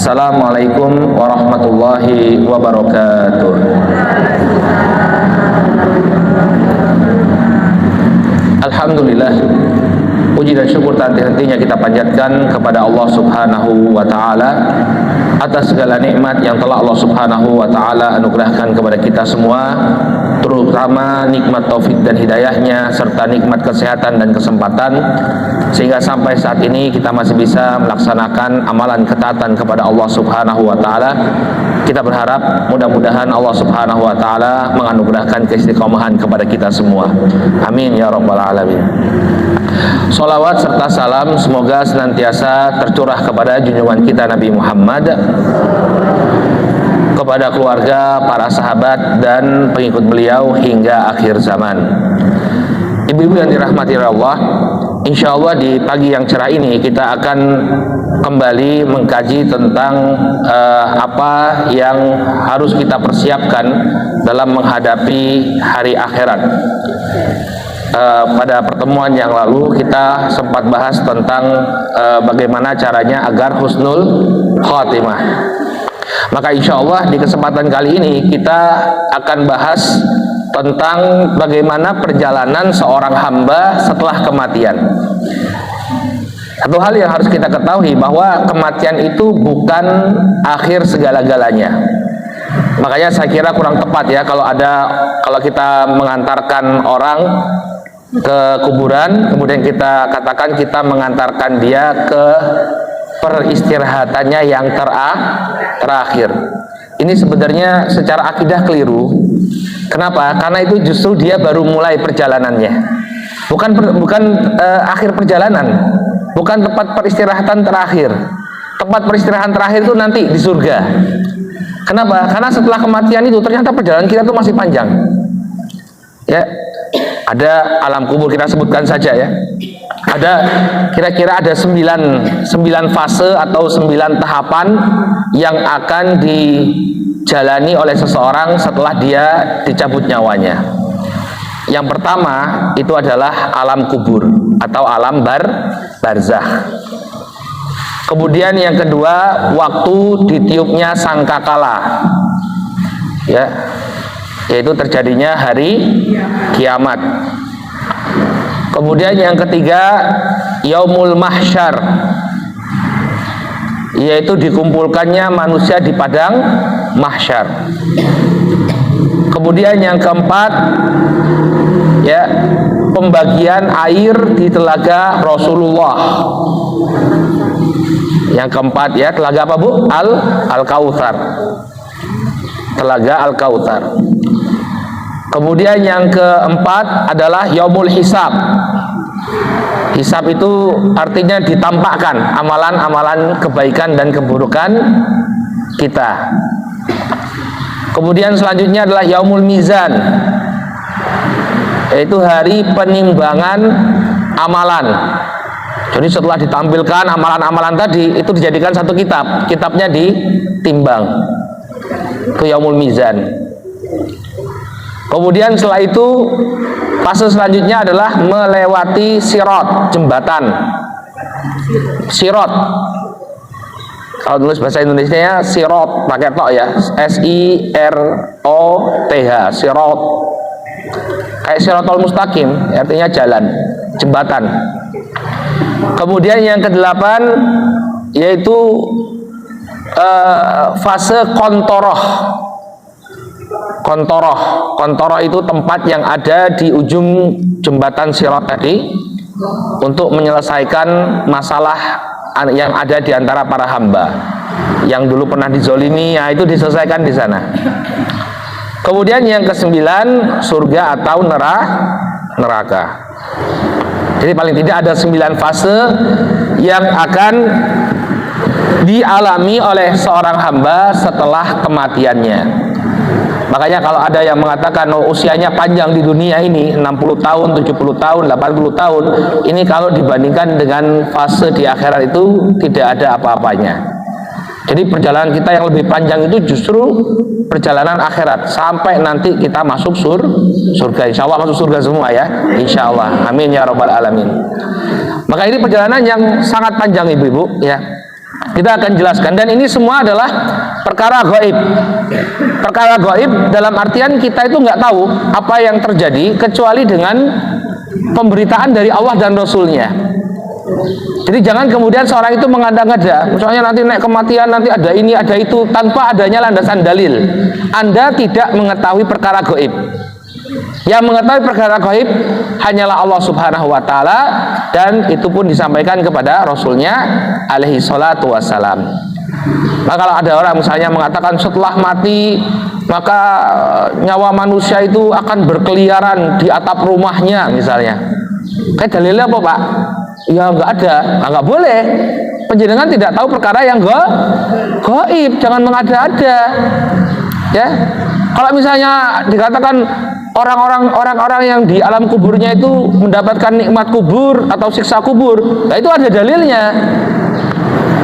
Assalamualaikum warahmatullahi wabarakatuh. Alhamdulillah, puji dan syukur tak henti-hentinya kita panjatkan kepada Allah Subhanahu wa taala atas segala nikmat yang telah Allah Subhanahu wa taala anugerahkan kepada kita semua, terutama nikmat taufik dan hidayahnya serta nikmat kesehatan dan kesempatan, sehingga sampai saat ini kita masih bisa melaksanakan amalan ketaatan kepada Allah Subhanahu wa taala. Kita berharap mudah-mudahan Allah Subhanahu wa taala menganugerahkan keistiqomahan kepada kita semua. Amin ya rabbal alamin. Sholawat serta salam semoga senantiasa tercurah kepada junjungan kita Nabi Muhammad, kepada keluarga, para sahabat dan pengikut beliau hingga akhir zaman. Ibu-ibu yang dirahmati Allah, insya Allah di pagi yang cerah ini kita akan kembali mengkaji tentang apa yang harus kita persiapkan dalam menghadapi hari akhirat. Pada pertemuan yang lalu kita sempat bahas tentang bagaimana caranya agar husnul khotimah. Maka insya Allah di kesempatan kali ini kita akan bahas tentang bagaimana perjalanan seorang hamba setelah kematian. Satu hal yang harus kita ketahui bahwa kematian itu bukan akhir segala-galanya. Makanya saya kira kurang tepat ya kalau kita mengantarkan orang ke kuburan, kemudian kita katakan kita mengantarkan dia ke peristirahatannya yang terakhir. Ini sebenarnya secara akidah keliru. Kenapa? Karena itu justru dia baru mulai perjalanannya. Bukan akhir perjalanan, bukan tempat peristirahatan terakhir. Tempat peristirahatan terakhir itu nanti di surga. Kenapa? Karena setelah kematian itu ternyata perjalanan kita itu masih panjang. Ya, ada alam kubur, kita sebutkan saja ya. Ada kira-kira ada 9 fase atau 9 tahapan yang akan dijalani oleh seseorang setelah dia dicabut nyawanya. Yang pertama itu adalah alam kubur atau alam barzakh. Kemudian yang kedua, waktu ditiupnya sangkakala, ya, yaitu terjadinya hari kiamat. Kemudian yang ketiga, yaumul mahsyar, yaitu dikumpulkannya manusia di padang mahsyar. Kemudian yang keempat, ya, pembagian air di telaga Rasulullah. Yang keempat ya, telaga apa Bu? Al-Kautsar. Telaga Al-Kautsar. Kemudian yang keempat adalah yaumul hisab. Hisab itu artinya ditampakkan amalan-amalan kebaikan dan keburukan kita. Kemudian selanjutnya adalah yaumul mizan, yaitu hari penimbangan amalan. Jadi setelah ditampilkan amalan-amalan tadi, itu dijadikan satu kitab, kitabnya ditimbang. Itu yaumul mizan. Kemudian setelah itu fase selanjutnya adalah melewati sirat, jembatan. Sirat, kalau tulis bahasa Indonesia ya sirat pakai tok ya, SIROTH, sirat. Kayak siratal mustaqim, artinya jalan, jembatan. Kemudian yang kedelapan yaitu fase kontoroh. Kontoroh itu tempat yang ada di ujung jembatan sirat tadi untuk menyelesaikan masalah yang ada di antara para hamba yang dulu pernah dizolimi, ya, itu diselesaikan di sana. Kemudian yang ke-9 surga atau neraka. Jadi paling tidak ada 9 fase yang akan dialami oleh seorang hamba setelah kematiannya. Makanya kalau ada yang mengatakan usianya panjang di dunia ini 60 tahun, 70 tahun, 80 tahun, ini kalau dibandingkan dengan fase di akhirat itu tidak ada apa-apanya. Jadi perjalanan kita yang lebih panjang itu justru perjalanan akhirat, sampai nanti kita masuk surga. Insya Allah masuk surga semua ya, insya Allah, amin ya rabbal alamin. Maka ini perjalanan yang sangat panjang ibu-ibu ya. Kita akan jelaskan, dan ini semua adalah perkara gaib. Perkara gaib dalam artian kita itu nggak tahu apa yang terjadi kecuali dengan pemberitaan dari Allah dan Rasulnya. Jadi jangan kemudian seorang itu mengada-ngada, misalnya nanti naik kematian, nanti ada ini, ada itu, tanpa adanya landasan dalil. Anda tidak mengetahui perkara gaib. Yang mengetahui perkara gaib hanyalah Allah Subhanahu wa Ta'ala, dan itu pun disampaikan kepada Rasulnya alaihi salatu wassalam. Maka kalau ada orang misalnya mengatakan setelah mati maka nyawa manusia itu akan berkeliaran di atap rumahnya misalnya, kayak dalilnya apa Pak? Ya nggak ada, nggak boleh. Penjenengan tidak tahu perkara yang gaib, jangan mengada-ada. Ya, kalau misalnya dikatakan orang-orang yang di alam kuburnya itu mendapatkan nikmat kubur atau siksa kubur, nah itu ada dalilnya,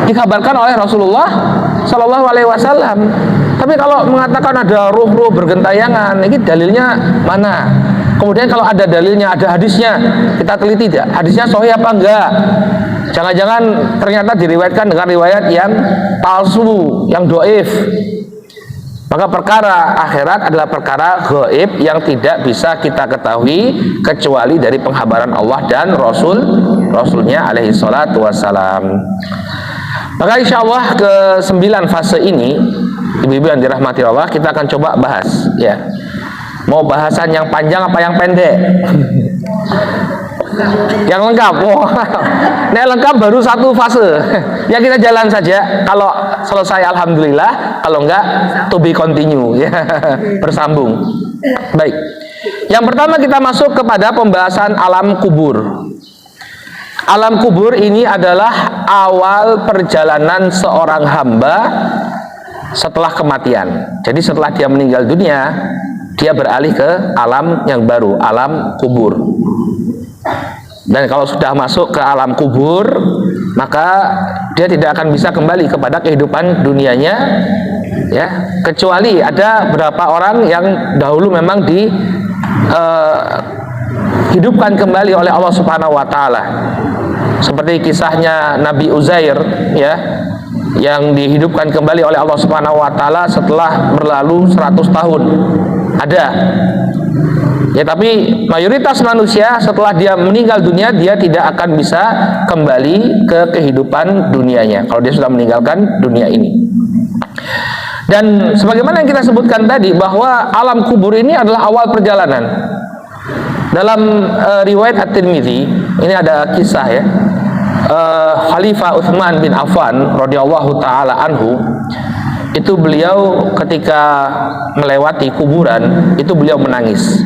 dikabarkan oleh Rasulullah Shallallahu Alaihi Wasallam. Tapi kalau mengatakan ada ruh-ruh bergentayangan, ini dalilnya mana? Kemudian kalau ada dalilnya, ada hadisnya, kita teliti tidak? Hadisnya sahih apa enggak? Jangan-jangan ternyata diriwayatkan dengan riwayat yang palsu, yang dhaif. Maka perkara akhirat adalah perkara gaib yang tidak bisa kita ketahui kecuali dari penghabaran Allah dan Rasulnya alaihi salatu wassalam. Maka insya Allah ke 9 fase ini, ibu-ibu yang dirahmati Allah, kita akan coba bahas ya. Mau bahasan yang panjang apa yang pendek? Yang lengkap. Oh, nah lengkap baru 1 fase. Ya kita jalan saja. Kalau selesai alhamdulillah, kalau enggak to be continue ya. Bersambung. Baik. Yang pertama kita masuk kepada pembahasan alam kubur. Alam kubur ini adalah awal perjalanan seorang hamba setelah kematian. Jadi setelah dia meninggal dunia, dia beralih ke alam yang baru, alam kubur. Dan kalau sudah masuk ke alam kubur, maka dia tidak akan bisa kembali kepada kehidupan dunianya, ya, kecuali ada beberapa orang yang dahulu memang hidupkan kembali oleh Allah Subhanahu wa Ta'ala, seperti kisahnya Nabi Uzair ya, yang dihidupkan kembali oleh Allah Subhanahu wa Ta'ala setelah berlalu 100 tahun. Ada ya, tapi mayoritas manusia setelah dia meninggal dunia, dia tidak akan bisa kembali ke kehidupan dunianya kalau dia sudah meninggalkan dunia ini. Dan sebagaimana yang kita sebutkan tadi, bahwa alam kubur ini adalah awal perjalanan. Dalam riwayat At-Tirmidzi ini ada kisah ya, Khalifah Utsman bin Affan radhiyallahu taala anhu, itu beliau ketika melewati kuburan itu beliau menangis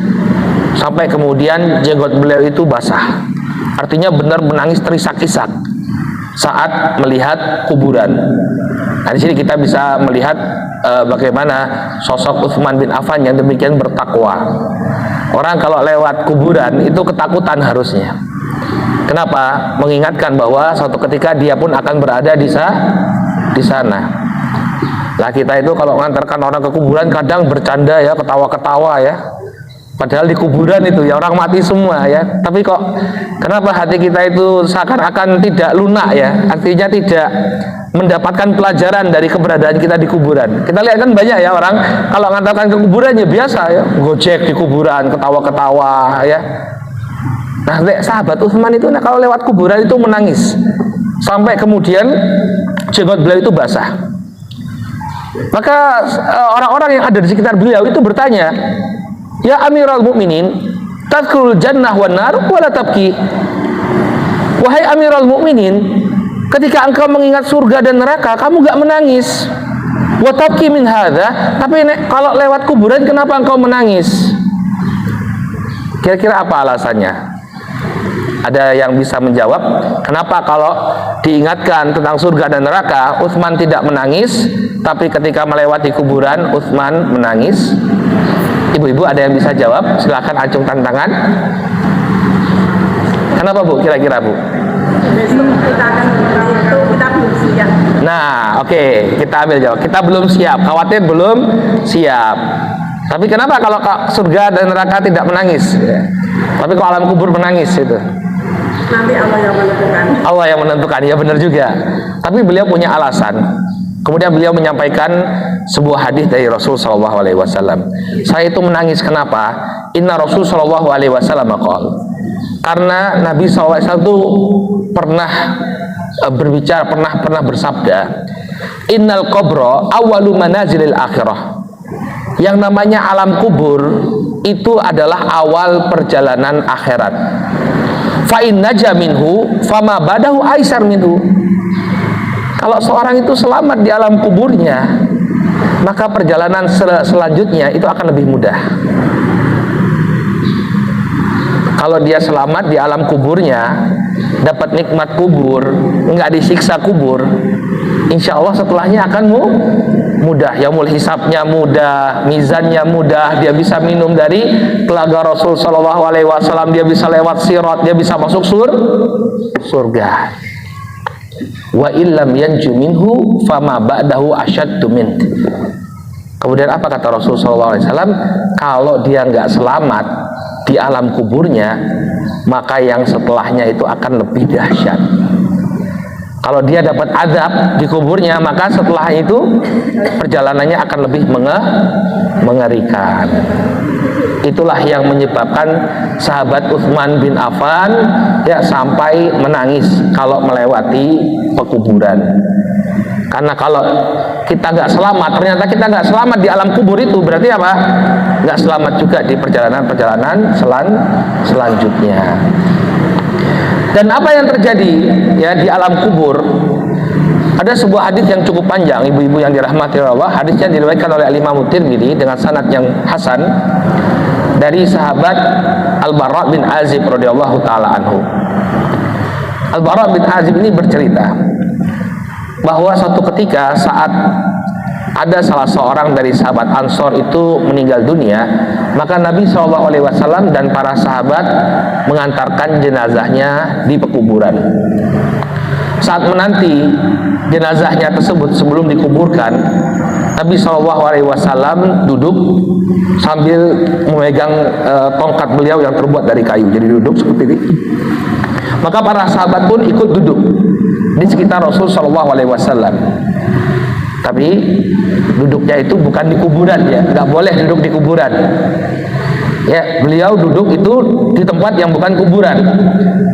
sampai kemudian jenggot beliau itu basah. Artinya benar menangis terisak-isak saat melihat kuburan. Nah, di sini kita bisa melihat bagaimana sosok Utsman bin Affan yang demikian bertakwa. Orang kalau lewat kuburan itu ketakutan harusnya. Kenapa? Mengingatkan bahwa suatu ketika dia pun akan berada di sana. Lah kita itu kalau mengantarkan orang ke kuburan kadang bercanda ya, ketawa-ketawa ya. Padahal di kuburan itu ya orang mati semua ya. Tapi kok kenapa hati kita itu seakan-akan tidak lunak ya? Artinya tidak mendapatkan pelajaran dari keberadaan kita di kuburan. Kita lihat kan banyak ya orang kalau mengantarkan ke kuburan ya biasa ya, gojek di kuburan, ketawa-ketawa ya. Nah, sahabat Utsman itu kalau lewat kuburan itu menangis sampai kemudian jenggot beliau itu basah. Maka orang-orang yang ada di sekitar beliau itu bertanya, "Ya Amirul Mukminin, tadkhulul jannah wan nar wa la tabki." Wahai Amirul Mukminin, ketika engkau mengingat surga dan neraka, kamu gak menangis. Wa tabki min hadza, tapi kalau lewat kuburan kenapa engkau menangis? Kira-kira apa alasannya? Ada yang bisa menjawab kenapa kalau diingatkan tentang surga dan neraka Utsman tidak menangis, tapi ketika melewati kuburan Utsman menangis? Ibu-ibu ada yang bisa jawab? Silakan acungkan tangan. Kenapa Bu? Kira-kira Bu? Besok kita akan itu kita belum siap. Nah, oke, kita ambil jawab. Kita belum siap. Khawatir belum siap. Tapi kenapa kalau surga dan neraka tidak menangis? Tapi kalau alam kubur menangis itu? Nanti Allah yang menentukan. Allah yang menentukan, ya benar juga. Tapi beliau punya alasan. Kemudian beliau menyampaikan sebuah hadis dari Rasul Shallallahu Alaihi Wasallam. Saya itu menangis kenapa? Inna Rasul Shallallahu Alaihi Wasallam qol. Karena Nabi SAW itu pernah berbicara, pernah bersabda, Innal qabra awalu manazilil akhirah. Yang namanya alam kubur itu adalah awal perjalanan akhirat. Fa in naja minhu fama badahu aisar minhu. Kalau seorang itu selamat di alam kuburnya, maka perjalanan selanjutnya itu akan lebih mudah. Kalau dia selamat di alam kuburnya, dapat nikmat kubur, nggak disiksa kubur, insya Allah setelahnya akan mudah. Yaumul hisabnya mudah, mizannya mudah, dia bisa minum dari telaga Rasul Shallallahu Alaihi Wasallam, dia bisa lewat sirat, dia bisa masuk surga. Wa illam yanju minhu fama ba'dahu asyaddu min. Kemudian apa kata Rasul Shallallahu Alaihi Wasallam? Kalau dia nggak selamat di alam kuburnya, maka yang setelahnya itu akan lebih dahsyat. Kalau dia dapat azab di kuburnya, maka setelah itu perjalanannya akan lebih mengerikan. Itulah yang menyebabkan sahabat Utsman bin Affan ya sampai menangis kalau melewati pekuburan. Karena kalau kita nggak selamat, ternyata kita nggak selamat di alam kubur itu, berarti apa? Nggak selamat juga di perjalanan selanjutnya. Dan apa yang terjadi ya di alam kubur? Ada sebuah hadis yang cukup panjang, ibu-ibu yang dirahmati Allah. Hadisnya diriwayatkan oleh Imam Tirmidzi dengan sanad yang hasan dari sahabat Al-Bara bin Azib radhiyallahu taala anhu. Al-Bara bin Azib ini bercerita bahwa suatu ketika saat ada salah seorang dari sahabat Ansor itu meninggal dunia, maka Nabi SAW dan para sahabat mengantarkan jenazahnya di pekuburan. Saat menanti jenazahnya tersebut sebelum dikuburkan, Nabi SAW duduk sambil memegang tongkat beliau yang terbuat dari kayu. Jadi duduk seperti ini. Maka para sahabat pun ikut duduk di sekitar Rasul SAW. Tapi duduknya itu bukan di kuburan ya, nggak boleh duduk di kuburan. Ya, beliau duduk itu di tempat yang bukan kuburan.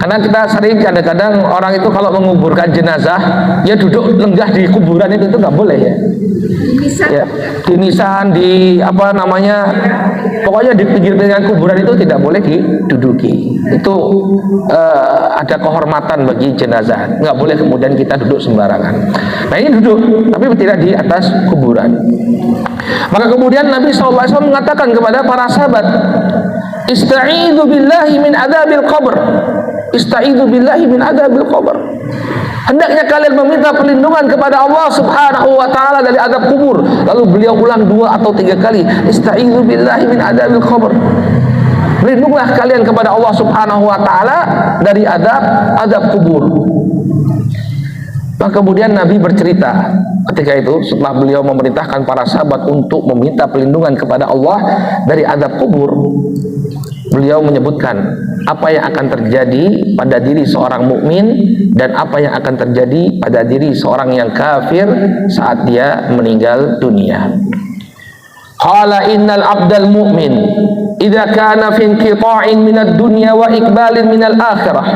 Karena kita sering kadang-kadang orang itu kalau menguburkan jenazah, ya duduk lenggah di kuburan itu nggak boleh ya. Ya, di nisan, di apa namanya, pokoknya di pinggir-pinggiran kuburan itu tidak boleh diduduki. Itu ada kehormatan bagi jenazah. Nggak boleh kemudian kita duduk sembarangan. Nah ini duduk, tapi tidak di atas kuburan. Maka kemudian Nabi SAW mengatakan kepada para sahabat, Ista'idhu billahi min adabil qabr. Ista'idhu billahi min adabil qabr. Hendaknya kalian meminta perlindungan kepada Allah Subhanahu wa taala dari azab kubur. Lalu beliau ulang 2 atau 3 kali, Ista'idzu billahi min adzabil qabr. Berlindunglah kalian kepada Allah Subhanahu wa taala dari azab kubur. Maka kemudian Nabi bercerita ketika itu setelah beliau memerintahkan para sahabat untuk meminta perlindungan kepada Allah dari azab kubur, beliau menyebutkan apa yang akan terjadi pada diri seorang mukmin dan apa yang akan terjadi pada diri seorang yang kafir saat dia meninggal dunia. Qala innal abdal mu'min idza kana fi inqita'in minad dunya wa iqbalin minal akhirah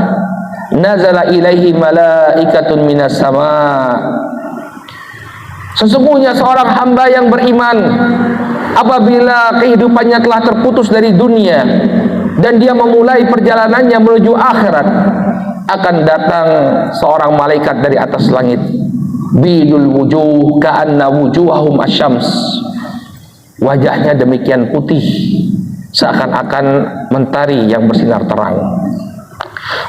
nazala ilaihi malaikatun minas sama. Sesungguhnya seorang hamba yang beriman apabila kehidupannya telah terputus dari dunia dan dia memulai perjalanannya menuju akhirat, akan datang seorang malaikat dari atas langit, bidul wujuh ka'anna wujuhahum asyams. Wajahnya demikian putih seakan-akan mentari yang bersinar terang.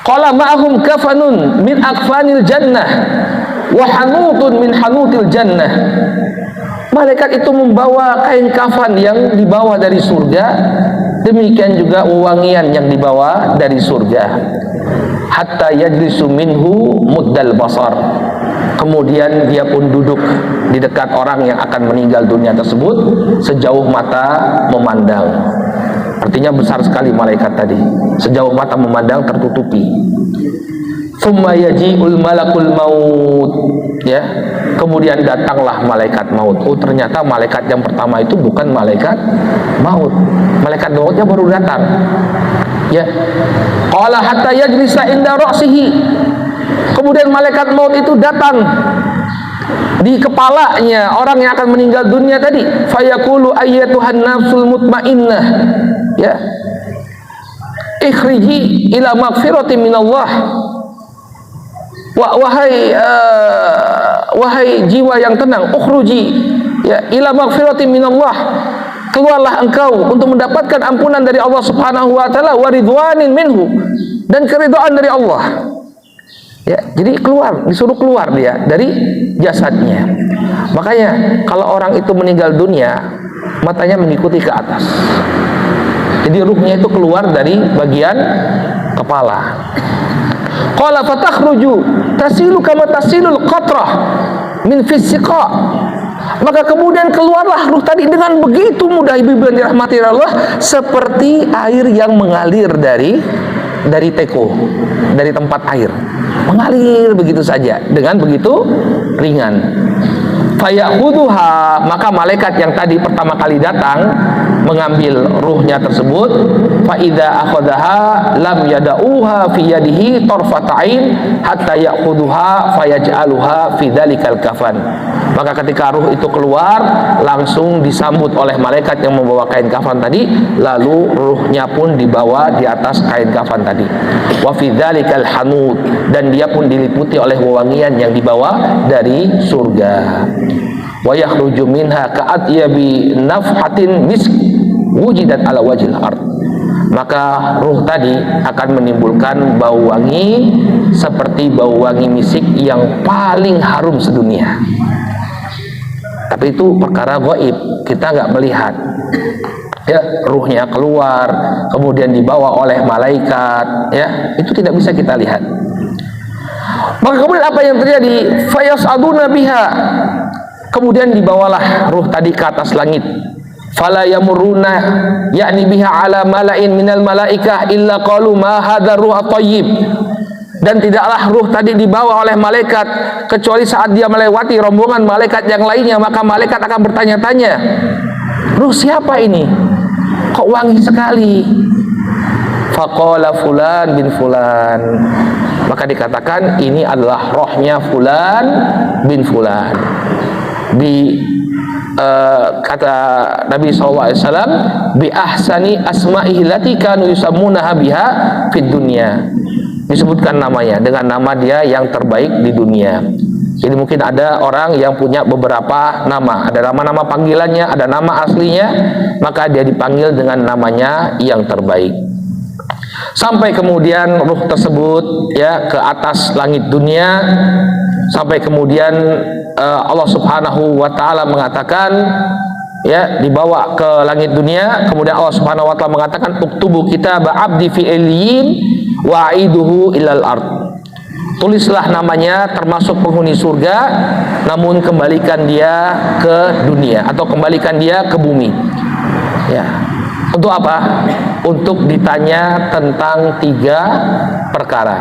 Qala ma'ahum kafanun min akfanil jannah wa hanutun min hanutil jannah. Malaikat itu membawa kain kafan yang dibawa dari surga, demikian juga wewangian yang dibawa dari surga. Hatta yajlisu minhu muddal basar. Kemudian dia pun duduk di dekat orang yang akan meninggal dunia tersebut sejauh mata memandang. Artinya besar sekali malaikat tadi, sejauh mata memandang tertutupi. Thumma yaji'ul malakul maut, ya. Kemudian datanglah malaikat maut. Oh, ternyata malaikat yang pertama itu bukan malaikat maut. Malaikat mautnya baru datang. Ya. Qala hatta yajlisa inda ra'sihi. Kemudian malaikat maut itu datang di kepalanya orang yang akan meninggal dunia tadi. Fayaqulu ayyatuhan nafsul mutmainnah. Ya. Ikhriji ila maghfiratin minallah. Wahai jiwa yang tenang, ukhruji ya ila maghfiratin minallah, keluarlah engkau untuk mendapatkan ampunan dari Allah Subhanahu wa taala, wa ridwanin minhu, dan keridhaan dari Allah. Ya, jadi keluar, disuruh keluar dia dari jasadnya. Makanya kalau orang itu meninggal dunia, matanya mengikuti ke atas. Jadi ruhnya itu keluar dari bagian kepala. Qala fatakhruju tasilu kama tasilul qatrah min fisiqa. Maka kemudian keluarlah ruh tadi dengan begitu mudah, ibu yang dirahmati Allah, seperti air yang mengalir dari teko, dari tempat air, mengalir begitu saja dengan begitu ringan. Fayakhudhuha, maka malaikat yang tadi pertama kali datang mengambil ruhnya tersebut, fa idza akhadhaha lam yada'uha fi yadihi tarfata'in hatta ya'khudhuha fayaj'aluha fi dzalikal kafan. Maka ketika ruh itu keluar, langsung disambut oleh malaikat yang membawa kain kafan tadi, lalu ruhnya pun dibawa di atas kain kafan tadi. Wa fi dzalikal hanud, dan dia pun diliputi oleh wewangian yang dibawa dari surga. Wa yakhruju minha ka'atyabi nafhatin misk wujidat ala wajhil ard. Maka ruh tadi akan menimbulkan bau wangi seperti bau wangi misik yang paling harum sedunia. Tapi itu perkara gaib, kita nggak melihat. Ya, ruhnya keluar, kemudian dibawa oleh malaikat, ya, itu tidak bisa kita lihat. Maka kemudian apa yang terjadi? Fayas'aduna biha. Kemudian dibawalah ruh tadi ke atas langit. Fala yamuruna yakni biha ala malain minal malaikah illa qalu ma hadha ruh at-tayyib. Dan tidaklah ruh tadi dibawa oleh malaikat kecuali saat dia melewati rombongan malaikat yang lainnya, maka malaikat akan bertanya-tanya, ruh siapa ini? Kok wangi sekali? Faqala fulan bin fulan. Maka dikatakan ini adalah rohnya fulan bin fulan. Kata Nabi SAW, bi ahsani asma'ihi lati kanu yusammunaha biha fid dunya. Disebutkan namanya dengan nama dia yang terbaik di dunia. Jadi mungkin ada orang yang punya beberapa nama, ada nama-nama panggilannya, ada nama aslinya, maka dia dipanggil dengan namanya yang terbaik. Sampai kemudian ruh tersebut ya ke atas langit dunia, sampai kemudian Allah Subhanahu wa taala mengatakan, ya, dibawa ke langit dunia, kemudian Allah Subhanahu wa taala mengatakan, uktubu kitaba abdi fi illiyin wa aiduhu ilal ard. Tulislah namanya termasuk penghuni surga, namun kembalikan dia ke dunia atau kembalikan dia ke bumi. Ya. Untuk apa? Untuk ditanya tentang 3 perkara.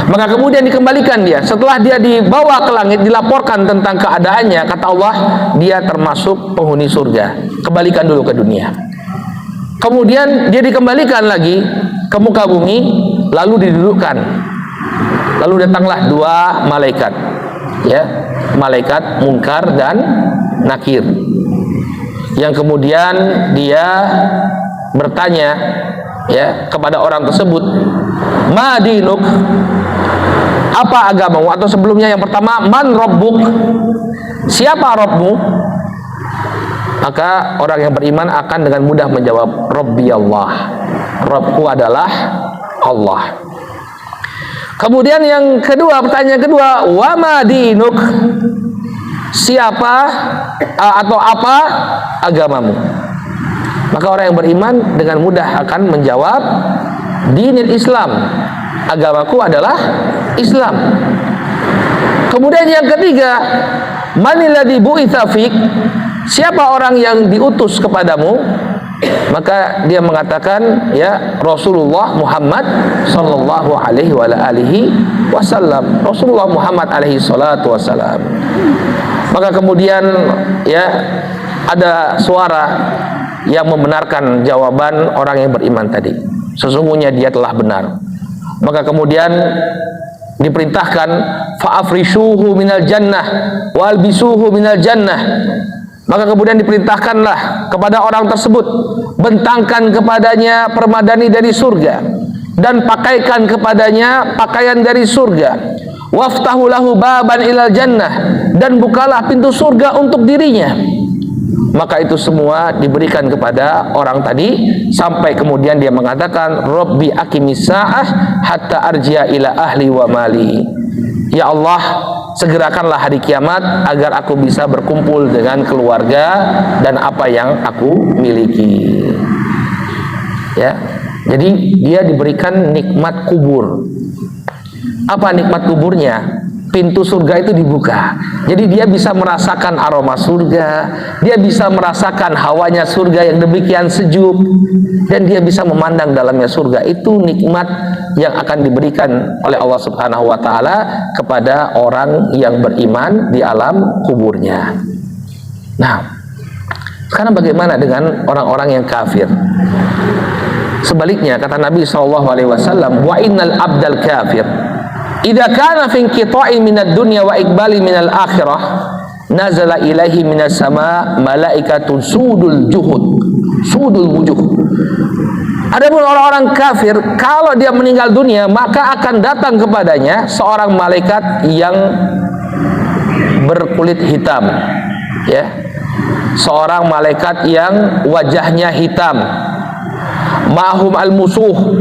Maka kemudian dikembalikan dia. Setelah dia dibawa ke langit, dilaporkan tentang keadaannya, kata Allah, dia termasuk penghuni surga. Kembalikan dulu ke dunia. Kemudian dia dikembalikan lagi ke muka bumi, lalu didudukkan. Lalu datanglah 2 malaikat, ya, malaikat Munkar dan Nakir, yang kemudian dia bertanya, ya, kepada orang tersebut, ma dinuk, apa agamamu? Atau sebelumnya yang pertama, man rabbuk, siapa Rabbmu? Maka orang yang beriman akan dengan mudah menjawab, Rabbi Allah, Rabbku adalah Allah. Kemudian yang kedua, pertanyaan kedua, wa ma dinuk, siapa atau apa agamamu? Maka orang yang beriman dengan mudah akan menjawab, dinil Islam, agamaku adalah Islam. Kemudian yang ketiga, manilladzi bu'itsa fik, siapa orang yang diutus kepadamu? Maka dia mengatakan, ya, Rasulullah Muhammad sallallahu alaihi wasallam. Rasulullah Muhammad alaihi salatu wasallam. Maka kemudian, ya, ada suara yang membenarkan jawaban orang yang beriman tadi. Sesungguhnya dia telah benar. Maka kemudian diperintahkan, fa'afrishuhu minal jannah walbisuhu minal jannah. Maka kemudian diperintahkanlah kepada orang tersebut, bentangkan kepadanya permadani dari surga dan pakaikan kepadanya pakaian dari surga. Waftahu lahu baban ilal jannah, dan bukalah pintu surga untuk dirinya. Maka itu semua diberikan kepada orang tadi, sampai kemudian dia mengatakan, Rabbi aqimis sa'ah hatta arji'a ila ahli wa mali. Ya Allah, segerakanlah hari kiamat agar aku bisa berkumpul dengan keluarga dan apa yang aku miliki. Ya. Jadi dia diberikan nikmat kubur. Apa nikmat kuburnya? Pintu surga itu dibuka. Jadi dia bisa merasakan aroma surga, dia bisa merasakan hawanya surga yang demikian sejuk, dan dia bisa memandang dalamnya surga. Itu nikmat yang akan diberikan oleh Allah Subhanahu wa taala kepada orang yang beriman di alam kuburnya. Nah, sekarang bagaimana dengan orang-orang yang kafir? Sebaliknya, kata Nabi SAW, wa innal abdal kafir idza kana fi inqita'i minad dunya wa iqbali minal akhirah nazala ilaihi minas sama malaikatun sudul wujuh. Adapun orang-orang kafir, kalau dia meninggal dunia, maka akan datang kepadanya seorang malaikat yang berkulit hitam, ya, seorang malaikat yang wajahnya hitam, mahum al-musuh,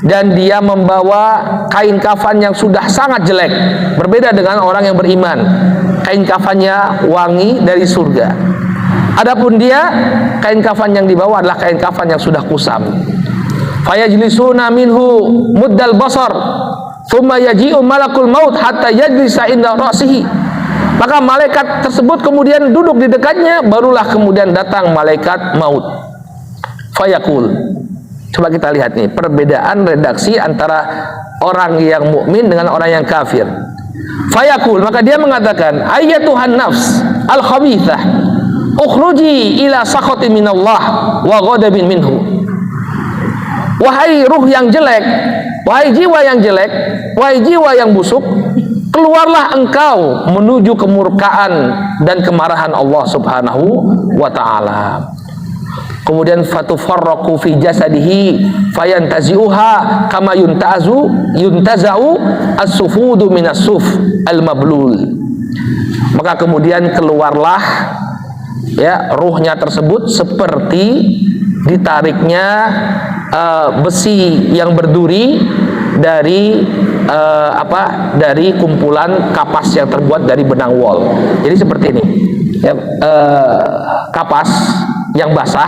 dan dia membawa kain kafan yang sudah sangat jelek. Berbeda dengan orang yang beriman, kain kafannya wangi dari surga. Adapun dia, kain kafan yang dibawa adalah kain kafan yang sudah kusam. Fayajlisuna minhu muddal basar thumma yaji'u malakul maut hatta yajlisa inda ra'sihi. Maka malaikat tersebut kemudian duduk di dekatnya, barulah kemudian datang malaikat maut. Fayaqul, coba kita lihat nih perbedaan redaksi antara orang yang mukmin dengan orang yang kafir. Fayaqul, maka dia mengatakan, ayyatuhan nafs al-khabithah ukhruji ila sakhatin minallah wa ghadabin minhu. Wahai ruh yang jelek, wahai jiwa yang jelek, wahai jiwa yang busuk, keluarlah engkau menuju kemurkaan dan kemarahan Allah Subhanahu wa taala. Kemudian fatufarraqu fi jasadihi fayantazi'uha kama yuntaza'u as-sufudu minas suf al-mablul. Maka kemudian keluarlah, ya, ruhnya tersebut seperti ditariknya besi yang berduri dari dari kumpulan kapas yang terbuat dari benang wol. Jadi seperti ini, ya, kapas yang basah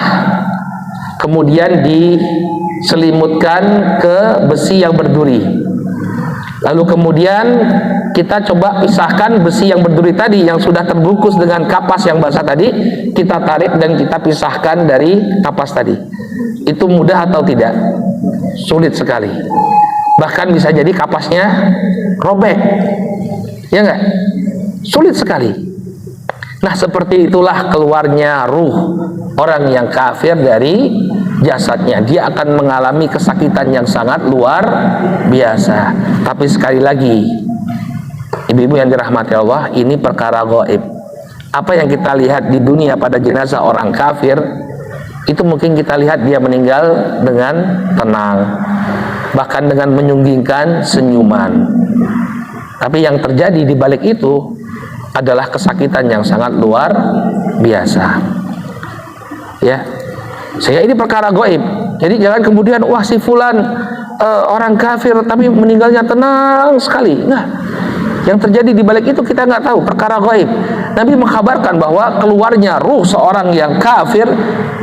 kemudian diselimutkan ke besi yang berduri. Lalu kemudian kita coba pisahkan besi yang berduri tadi yang sudah terbungkus dengan kapas yang basah tadi, kita tarik dan kita pisahkan dari kapas tadi. Itu mudah atau tidak? Sulit sekali. Bahkan bisa jadi kapasnya robek, ya enggak? Sulit sekali. Nah, seperti itulah keluarnya ruh orang yang kafir dari jasadnya. Dia akan mengalami kesakitan yang sangat luar biasa. Tapi sekali lagi, ibu-ibu yang dirahmati Allah, ini perkara gaib. Apa yang kita lihat di dunia pada jenazah orang kafir, itu mungkin kita lihat dia meninggal dengan tenang, bahkan dengan menyunggingkan senyuman. Tapi yang terjadi di balik itu adalah kesakitan yang sangat luar biasa, ya. Sehingga ini perkara gaib. Jadi jangan kemudian, wah, si fulan orang kafir tapi meninggalnya tenang sekali. Nah, yang terjadi di balik itu kita nggak tahu, perkara gaib. Nabi mengkabarkan bahwa keluarnya ruh seorang yang kafir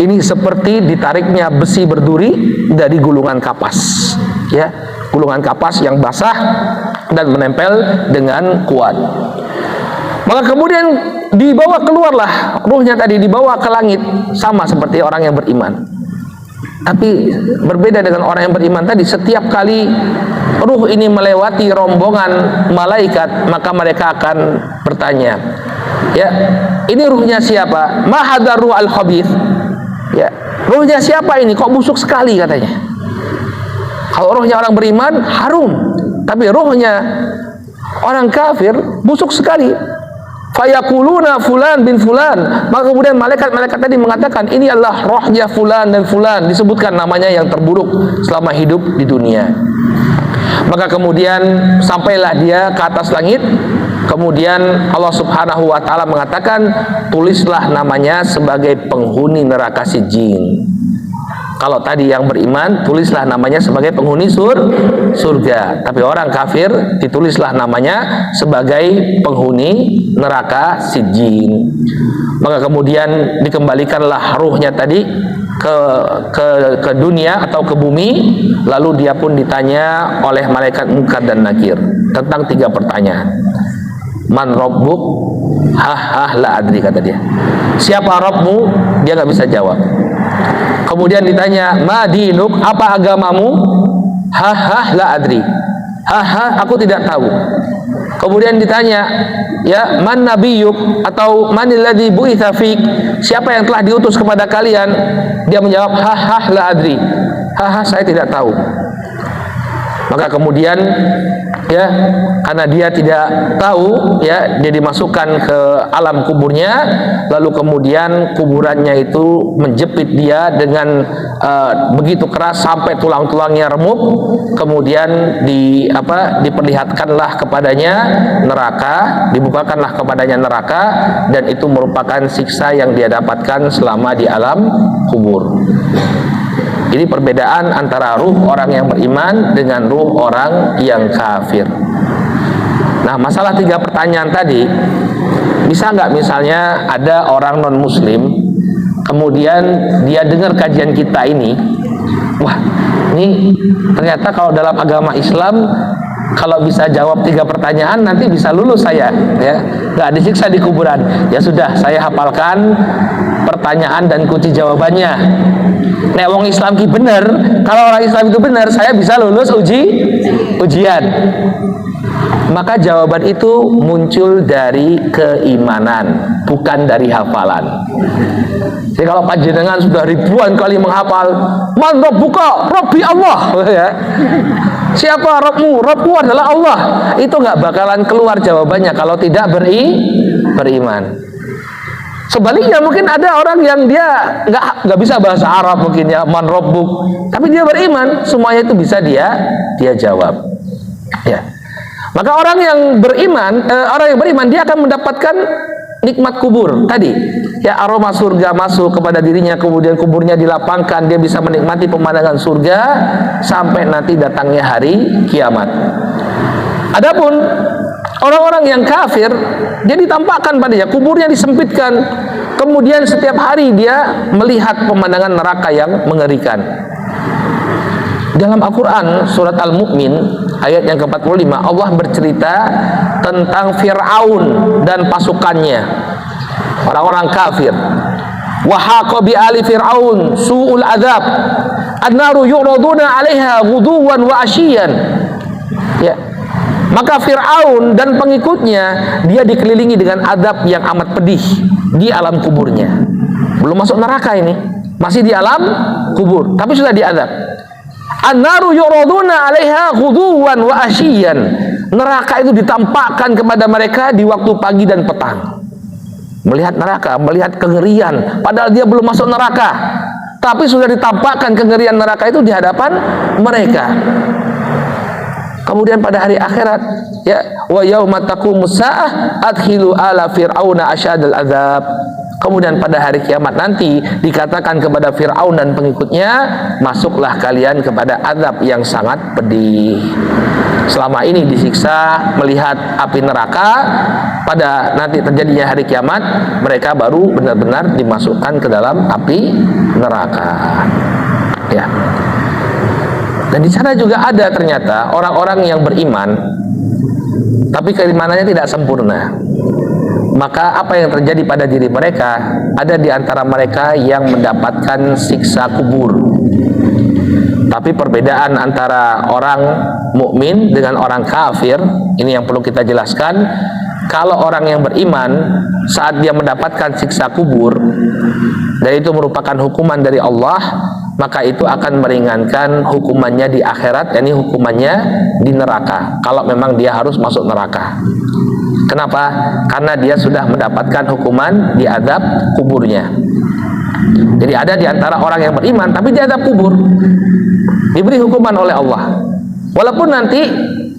ini seperti ditariknya besi berduri dari gulungan kapas, ya, gulungan kapas yang basah dan menempel dengan kuat. Maka kemudian dibawa keluarlah ruhnya tadi, dibawa ke langit, sama seperti orang yang beriman. Tapi berbeda dengan orang yang beriman tadi, setiap kali ruh ini melewati rombongan malaikat, maka mereka akan bertanya, ya, ini ruhnya siapa? Ma hadzal ruh al khabith. Ya, ruhnya siapa ini? Kok busuk sekali katanya. Kalau ruhnya orang beriman harum, tapi ruhnya orang kafir busuk sekali. Fayaquluna fulan bin fulan. Maka kemudian malaikat-malaikat tadi mengatakan, ini adalah rohnya fulan dan fulan, disebutkan namanya yang terburuk selama hidup di dunia. Maka kemudian sampailah dia ke atas langit. Kemudian Allah Subhanahu wa taala mengatakan, tulislah namanya sebagai penghuni neraka Sijjin. Kalau tadi yang beriman, tulislah namanya sebagai penghuni surga. Tapi orang kafir ditulislah namanya sebagai penghuni neraka Sijjin. Maka kemudian dikembalikanlah ruhnya tadi ke dunia atau ke bumi. Lalu dia pun ditanya oleh malaikat Munkar dan Nakir tentang 3 pertanyaan. Man rabbuk? La adri, kata dia. Siapa Rabbmu? Dia nggak bisa jawab. Kemudian ditanya, ma dinuk, apa agamamu? La adri. Aku tidak tahu. Kemudian ditanya, ya, man nabiyuk, atau manil ladzi bu'itsa fik, siapa yang telah diutus kepada kalian? Dia menjawab, la adri. Saya tidak tahu. Maka kemudian, ya, karena dia tidak tahu, ya, dia dimasukkan ke alam kuburnya. Lalu kemudian kuburannya itu menjepit dia dengan begitu keras sampai tulang-tulangnya remuk. Kemudian diperlihatkanlah kepadanya neraka, dibukakanlah kepadanya neraka, dan itu merupakan siksa yang dia dapatkan selama di alam kubur. Ini perbedaan antara ruh orang yang beriman dengan ruh orang yang kafir. Nah, masalah 3 pertanyaan tadi, bisa nggak misalnya ada orang non muslim, kemudian dia dengar kajian kita ini, wah, ini ternyata kalau dalam agama Islam, kalau bisa jawab 3 pertanyaan nanti bisa lulus saya, ya, nggak disiksa di kuburan. Ya sudah, saya hafalkan pertanyaan dan kunci jawabannya. Nek wong Islam ki bener, kalau orang Islam itu bener, saya bisa lulus ujian. Maka jawaban itu muncul dari keimanan, bukan dari hafalan. Jadi kalau panjenengan sudah ribuan kali menghafal, man rabbuka, Rabbi Allah, ya. Siapa Rabbmu? Rabbmu adalah Allah. Itu nggak bakalan keluar jawabannya kalau tidak beriman. Sebaliknya mungkin ada orang yang dia nggak bisa bahasa Arab mungkin, ya, man rabbuk, tapi dia beriman, semuanya itu bisa dia jawab, ya. Maka orang yang beriman dia akan mendapatkan nikmat kubur tadi, ya, aroma surga masuk kepada dirinya, kemudian kuburnya dilapangkan, dia bisa menikmati pemandangan surga sampai nanti datangnya hari kiamat. Adapun orang-orang yang kafir, dia ditampakkan padanya, kuburnya disempitkan, kemudian setiap hari dia melihat pemandangan neraka yang mengerikan. Dalam Al-Quran surat Al-Mu'min ayat yang ke-45, Allah bercerita tentang Fir'aun dan pasukannya, orang-orang kafir. Wa haqa bi ali fir'aun su'ul adzab an-naru yu'raduna 'alaiha ghuduwan wa 'ashiyyan. Ya. Maka Fir'aun dan pengikutnya, dia dikelilingi dengan azab yang amat pedih di alam kuburnya. Belum masuk neraka ini, masih di alam kubur, tapi sudah diazab. An-naru yu'raduna 'alaiha ghuduwan wa 'ashiyyan. Neraka itu ditampakkan kepada mereka di waktu pagi dan petang. Melihat neraka, melihat kengerian, padahal dia belum masuk neraka, tapi sudah ditampakkan kengerian neraka itu di hadapan mereka. Kemudian pada hari akhirat, ya, wa yauma taqumus saah adkhilu ala fir'auna asyadal azab. Kemudian pada hari kiamat nanti dikatakan kepada Fir'aun dan pengikutnya, masuklah kalian kepada azab yang sangat pedih. Selama ini disiksa melihat api neraka, pada nanti terjadinya hari kiamat mereka baru benar-benar dimasukkan ke dalam api neraka. Ya. Dan di sana juga ada ternyata orang-orang yang beriman, tapi keimanannya tidak sempurna. maka apa yang terjadi pada diri mereka? Ada di antara mereka yang mendapatkan siksa kubur. Tapi perbedaan antara orang mukmin dengan orang kafir, ini yang perlu kita jelaskan. Kalau orang yang beriman saat dia mendapatkan siksa kubur dan itu merupakan hukuman dari Allah, maka itu akan meringankan hukumannya di akhirat, yakni hukumannya di neraka kalau memang dia harus masuk neraka. Kenapa? Karena dia sudah mendapatkan hukuman di azab kuburnya. Jadi ada di antara orang yang beriman tapi di azab kubur diberi hukuman oleh Allah. Walaupun nanti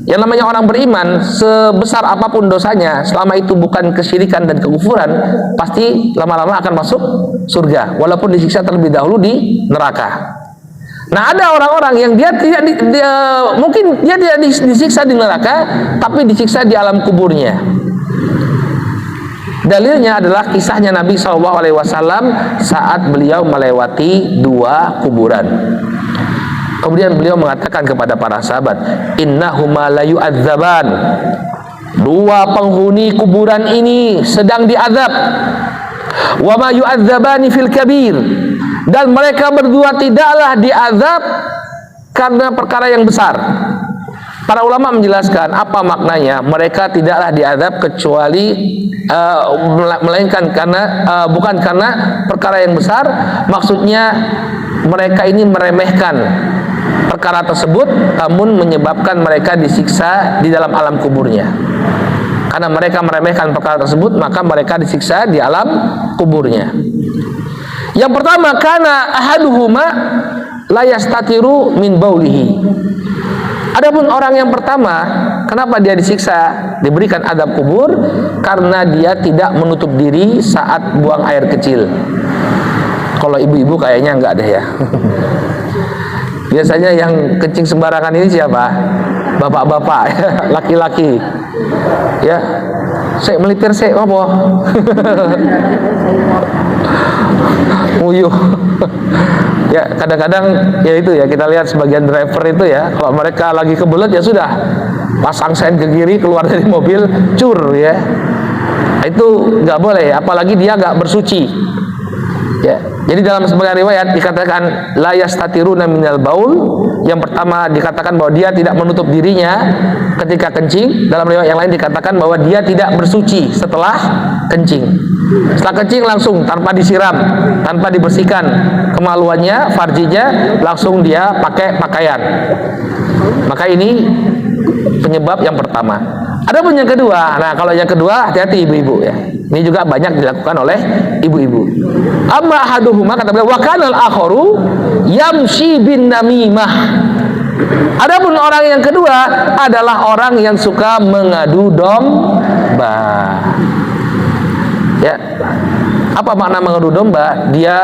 yang namanya orang beriman, sebesar apapun dosanya, selama itu bukan kesyirikan dan kekufuran, pasti lama-lama akan masuk surga, walaupun disiksa terlebih dahulu di neraka. Nah, ada orang-orang yang mungkin dia tidak disiksa di neraka, tapi disiksa di alam kuburnya. Dalilnya adalah kisahnya Nabi SAW saat beliau melewati 2 kuburan. Kemudian beliau mengatakan kepada para sahabat, innahuma la yu'adzaban. 2 penghuni kuburan ini sedang diazab. Wa ma yu'adzabani fil kabir. Dan mereka berdua tidaklah diazab karena perkara yang besar. Para ulama menjelaskan apa maknanya. Mereka tidaklah diazab kecuali melainkan karena bukan karena perkara yang besar. Maksudnya mereka ini meremehkan perkara tersebut, namun menyebabkan mereka disiksa di dalam alam kuburnya. Karena mereka meremehkan perkara tersebut, maka mereka disiksa di alam kuburnya. Yang pertama, karena ahaduhuma la yastatiru min baulihi. Adapun orang yang pertama, kenapa dia disiksa, diberikan azab kubur? Karena dia tidak menutup diri saat buang air kecil. Kalau ibu-ibu kayaknya enggak deh ya. Biasanya yang kencing sembarangan ini siapa? Bapak-bapak, laki-laki. Ya, saya melipir saya apa? Uyuh. Ya, kadang-kadang ya itu ya, kita lihat sebagian driver itu ya, kalau mereka lagi kebelet ya sudah pasang sen ke kiri, keluar dari mobil, cur ya. Itu nggak boleh, apalagi dia nggak bersuci. Ya, jadi dalam sebagian riwayat dikatakan la yastatiruna minal baul. Yang pertama dikatakan bahwa dia tidak menutup dirinya ketika kencing. Dalam riwayat yang lain dikatakan bahwa dia tidak bersuci setelah kencing. Setelah kencing langsung tanpa disiram, tanpa dibersihkan kemaluannya, farjinya, langsung dia pakai pakaian. Maka ini penyebab yang pertama. Adapun yang kedua, nah kalau yang kedua hati-hati ibu-ibu ya. Ini juga banyak dilakukan oleh ibu-ibu. Amma ahaduhuma, kata beliau, wa kanal akharu yamshi bin namimah. Adapun orang yang kedua adalah orang yang suka mengadu domba. Ya. Apa makna mengadu domba? Dia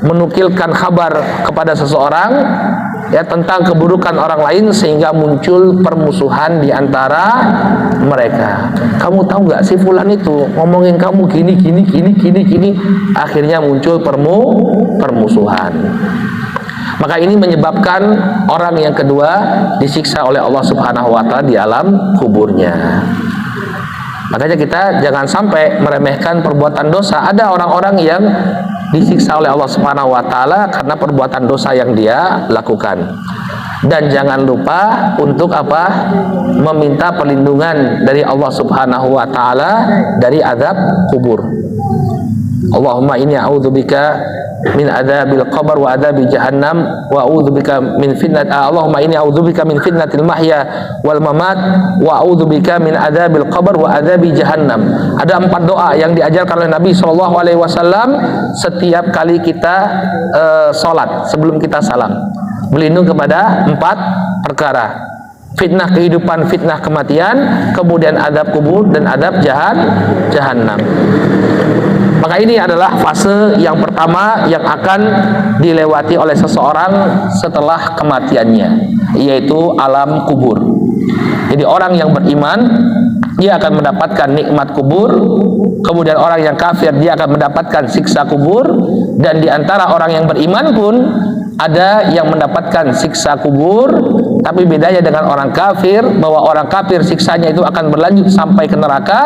menukilkan kabar kepada seseorang ya tentang keburukan orang lain sehingga muncul permusuhan di antara mereka. Kamu tahu nggak si fulan itu ngomongin kamu gini, akhirnya muncul permusuhan. Maka ini menyebabkan orang yang kedua disiksa oleh Allah Subhanahu wa taala di alam kuburnya. Makanya kita jangan sampai meremehkan perbuatan dosa. Ada orang-orang yang disiksa oleh Allah Subhanahu wa taala karena perbuatan dosa yang dia lakukan. Dan jangan lupa untuk apa? Meminta perlindungan dari Allah Subhanahu wa taala dari azab kubur. Allahumma inni a'udzubika min adzabil qabr wa adzabi jahannam wa a'udzubika min fitnat Allahumma inni a'udzubika min fitnatil mahya wal mamat wa a'udzubika min adzabil qabr wa adzabi jahannam. Ada 4 doa yang diajarkan oleh Nabi SAW setiap kali kita salat, sebelum kita salam. Berlindung kepada 4 perkara. Fitnah kehidupan, fitnah kematian, kemudian adab kubur dan adab jahannam. Maka ini adalah fase yang pertama yang akan dilewati oleh seseorang setelah kematiannya, yaitu alam kubur. Jadi orang yang beriman dia akan mendapatkan nikmat kubur, kemudian orang yang kafir dia akan mendapatkan siksa kubur, dan di antara orang yang beriman pun ada yang mendapatkan siksa kubur, tapi bedanya dengan orang kafir, bahwa orang kafir siksanya itu akan berlanjut sampai ke neraka.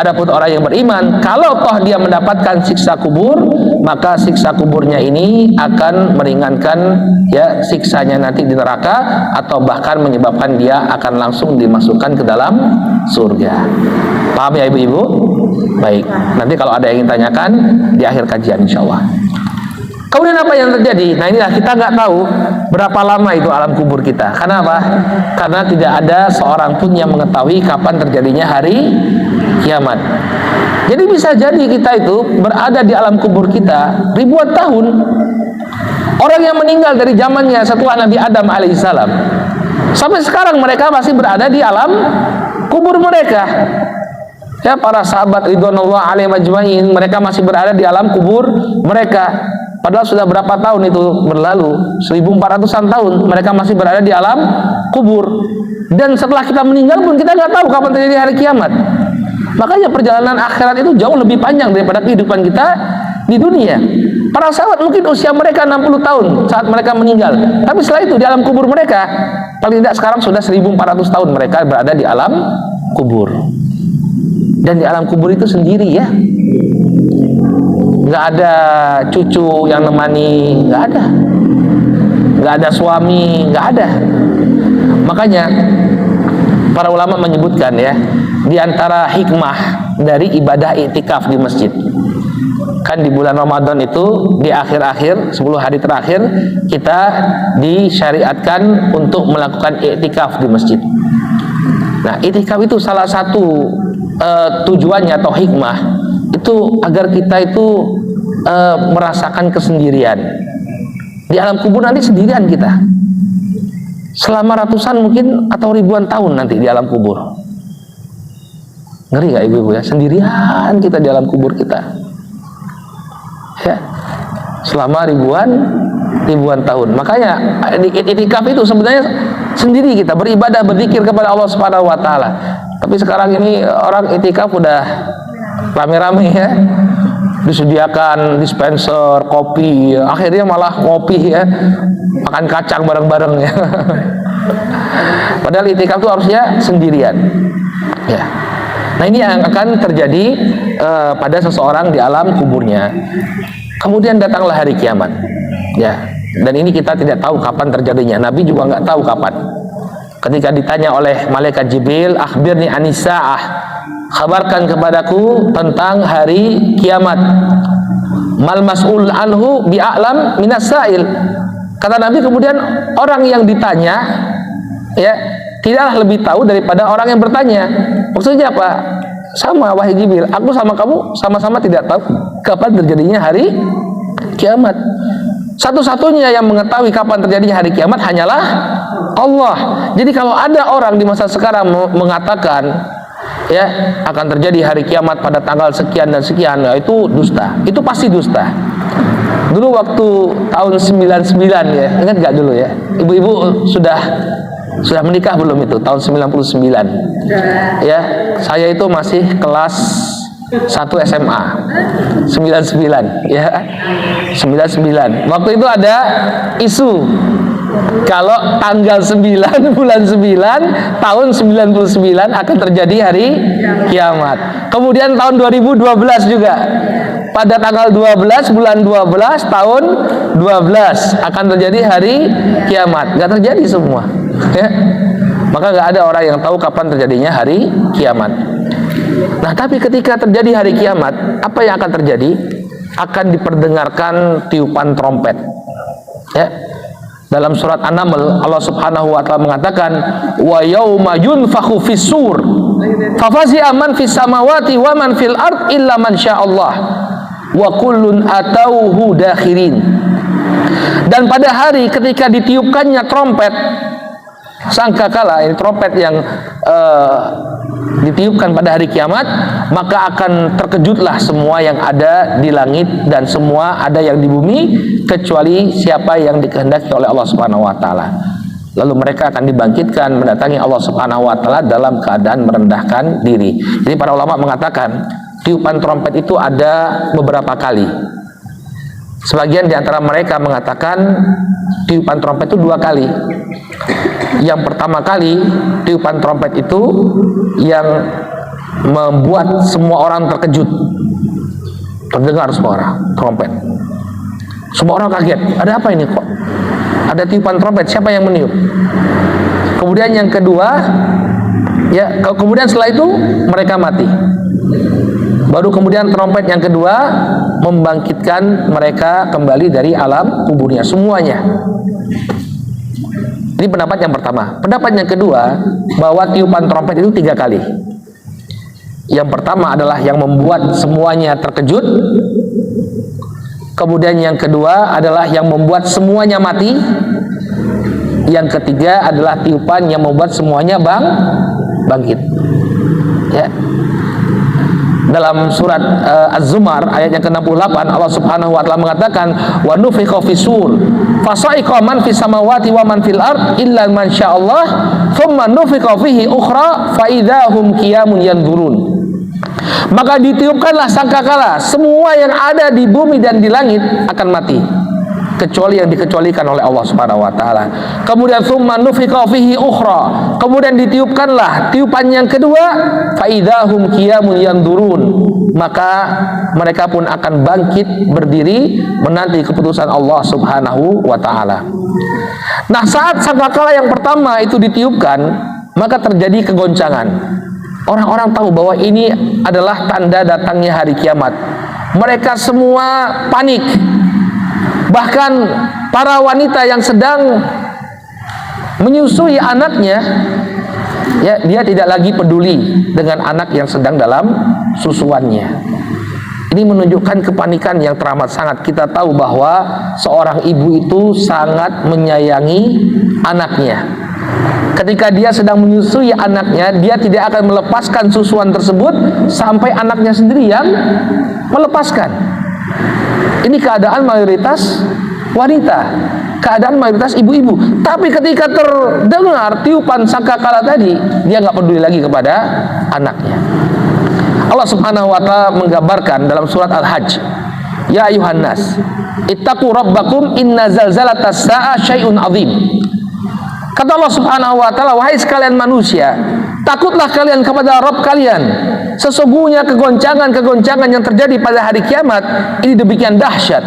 Adapun orang yang beriman, kalau toh dia mendapatkan siksa kubur, maka siksa kuburnya ini akan meringankan ya siksanya nanti di neraka, atau bahkan menyebabkan dia akan langsung dimasukkan ke dalam surga. Paham ya ibu-ibu? Baik, nanti kalau ada yang ingin tanyakan di akhir kajian insyaallah. Kemudian apa yang terjadi? Nah inilah kita nggak tahu berapa lama itu alam kubur kita. Karena apa? Karena tidak ada seorang pun yang mengetahui kapan terjadinya hari kiamat. Jadi bisa jadi kita itu berada di alam kubur kita ribuan tahun. Orang yang meninggal dari zamannya setelah Nabi Adam alaihissalam sampai sekarang mereka masih berada di alam kubur mereka. Ya, para sahabat ridwanullah alaihim ajmain, mereka masih berada di alam kubur mereka. Padahal sudah berapa tahun itu berlalu, 1400-an tahun mereka masih berada di alam kubur. Dan setelah kita meninggal pun kita nggak tahu kapan terjadi hari kiamat. Makanya perjalanan akhirat itu jauh lebih panjang daripada kehidupan kita di dunia. Para sahabat mungkin usia mereka 60 tahun saat mereka meninggal, tapi setelah itu di alam kubur mereka paling tidak sekarang sudah 1400 tahun mereka berada di alam kubur. Dan di alam kubur itu sendiri ya, nggak ada cucu yang nemani, nggak ada suami, nggak ada. Makanya para ulama menyebutkan ya, di antara hikmah dari ibadah iktikaf di masjid, kan di bulan Ramadan itu di akhir-akhir 10 hari terakhir kita disyariatkan untuk melakukan iktikaf di masjid. Nah, iktikaf itu salah satu tujuannya atau hikmah itu agar kita itu merasakan kesendirian. Di alam kubur nanti sendirian kita selama ratusan mungkin atau ribuan tahun nanti di alam kubur. Ngeri gak ibu-ibu ya, sendirian kita di alam kubur kita ya, selama ribuan tahun. Makanya di iktikaf itu sebenarnya sendiri kita beribadah, berzikir kepada Allah Subhanahu wa taala. Tapi sekarang ini orang iktikaf udah rame-rame ya, disediakan dispenser kopi, akhirnya malah kopi ya, makan kacang bareng-bareng ya. Padahal iktikaf itu harusnya sendirian ya. Nah ini yang akan terjadi pada seseorang di alam kuburnya. Kemudian datanglah hari kiamat ya, dan ini kita tidak tahu kapan terjadinya. Nabi juga nggak tahu kapan. Ketika ditanya oleh malaikat Jibril, akhbirni anisa'ah, kabarkan kepadaku tentang hari kiamat. Mal mas'ul anhu bi'a'lam minas sa'il. Kata Nabi kemudian, orang yang ditanya ya tidaklah lebih tahu daripada orang yang bertanya. Maksudnya apa? Sama wahai Jibril, aku sama kamu sama-sama tidak tahu kapan terjadinya hari kiamat. Satu-satunya yang mengetahui kapan terjadinya hari kiamat hanyalah Allah. Jadi kalau ada orang di masa sekarang mengatakan ya akan terjadi hari kiamat pada tanggal sekian dan sekian, ya itu dusta. Itu pasti dusta. Dulu waktu tahun 99 ya, ingat gak dulu ya? Ibu-ibu sudah menikah belum itu? Tahun 99. Ya, saya itu masih kelas 1 SMA 99 ya, 99. Waktu itu ada isu kalau tanggal 9 bulan 9 tahun 99 akan terjadi hari kiamat. Kemudian tahun 2012 juga pada tanggal 12 bulan 12 tahun 12 akan terjadi hari kiamat. Gak terjadi semua ya. Maka gak ada orang yang tahu kapan terjadinya hari kiamat. Nah, tapi ketika terjadi hari kiamat, apa yang akan terjadi? Akan diperdengarkan tiupan trompet. Ya. Dalam surat An-Naml, Allah Subhanahu wa taala mengatakan, "Wa yauma yunfakhu fis-sur, fafazi'a man fis samawati wa man fil ard illa man sya'allah, wa kullun atauhu dakhirin." Dan pada hari ketika ditiupkannya trompet, sangkakala ini trompet yang ditiupkan pada hari kiamat, maka akan terkejutlah semua yang ada di langit dan semua ada yang di bumi kecuali siapa yang dikehendaki oleh Allah Subhanahu wa taala. Lalu mereka akan dibangkitkan mendatangi Allah Subhanahu wa taala dalam keadaan merendahkan diri. Jadi para ulama mengatakan tiupan trompet itu ada beberapa kali. Sebagian di antara mereka mengatakan tiupan trompet itu 2 kali. Yang pertama kali tiupan trompet itu yang membuat semua orang terkejut, terdengar suara trompet, semua orang kaget, ada apa ini kok ada tiupan trompet, siapa yang meniup? Kemudian yang kedua, ya kemudian setelah itu mereka mati. Baru kemudian trompet yang kedua membangkitkan mereka kembali dari alam kuburnya semuanya. Ini pendapat yang pertama. Pendapat yang kedua, bahwa tiupan trompet itu 3 kali. Yang pertama adalah yang membuat semuanya terkejut. Kemudian yang kedua adalah yang membuat semuanya mati. Yang ketiga adalah tiupan yang membuat semuanya bangkit. Ya. Dalam surat Az-Zumar ayat yang ke-68 Allah Subhanahu wa taala mengatakan wa nufikha fisur fasaiqa man fis samawati wa man fil ard illa man sya'allah thumma nufikha fihi ukhra fa idzahum qiyamun yanzurun. Maka ditiupkanlah sangkakala, semua yang ada di bumi dan di langit akan mati kecuali yang dikecualikan oleh Allah Subhanahu wa taala. Kemudian tsumma nufikha fihi ukhra, kemudian ditiupkanlah tiupan yang kedua, fa idzahum qiyamun yanzurun, maka mereka pun akan bangkit berdiri menanti keputusan Allah Subhanahu wa taala. Nah, saat sangkakala yang pertama itu ditiupkan, maka terjadi kegoncangan. Orang-orang tahu bahwa ini adalah tanda datangnya hari kiamat. Mereka semua panik. Bahkan para wanita yang sedang menyusui anaknya, ya, dia tidak lagi peduli dengan anak yang sedang dalam susuannya. Ini menunjukkan kepanikan yang teramat sangat. Kita tahu bahwa seorang ibu itu sangat menyayangi anaknya. Ketika dia sedang menyusui anaknya, dia tidak akan melepaskan susuan tersebut sampai anaknya sendiri yang melepaskan. Ini keadaan mayoritas wanita, keadaan mayoritas ibu-ibu. Tapi ketika terdengar tiupan sangkakala tadi, dia nggak peduli lagi kepada anaknya. Allah Subhanahu wa taala menggambarkan dalam surat Al-Hajj, ya ayuhan nas ittaqu rabbakum inna zalzalatas sa'a syai'un 'adzim. Kata Allah Subhanahu wa taala, wahai sekalian manusia, takutlah kalian kepada Rabb kalian. Sesungguhnya kegoncangan yang terjadi pada hari kiamat ini demikian dahsyat.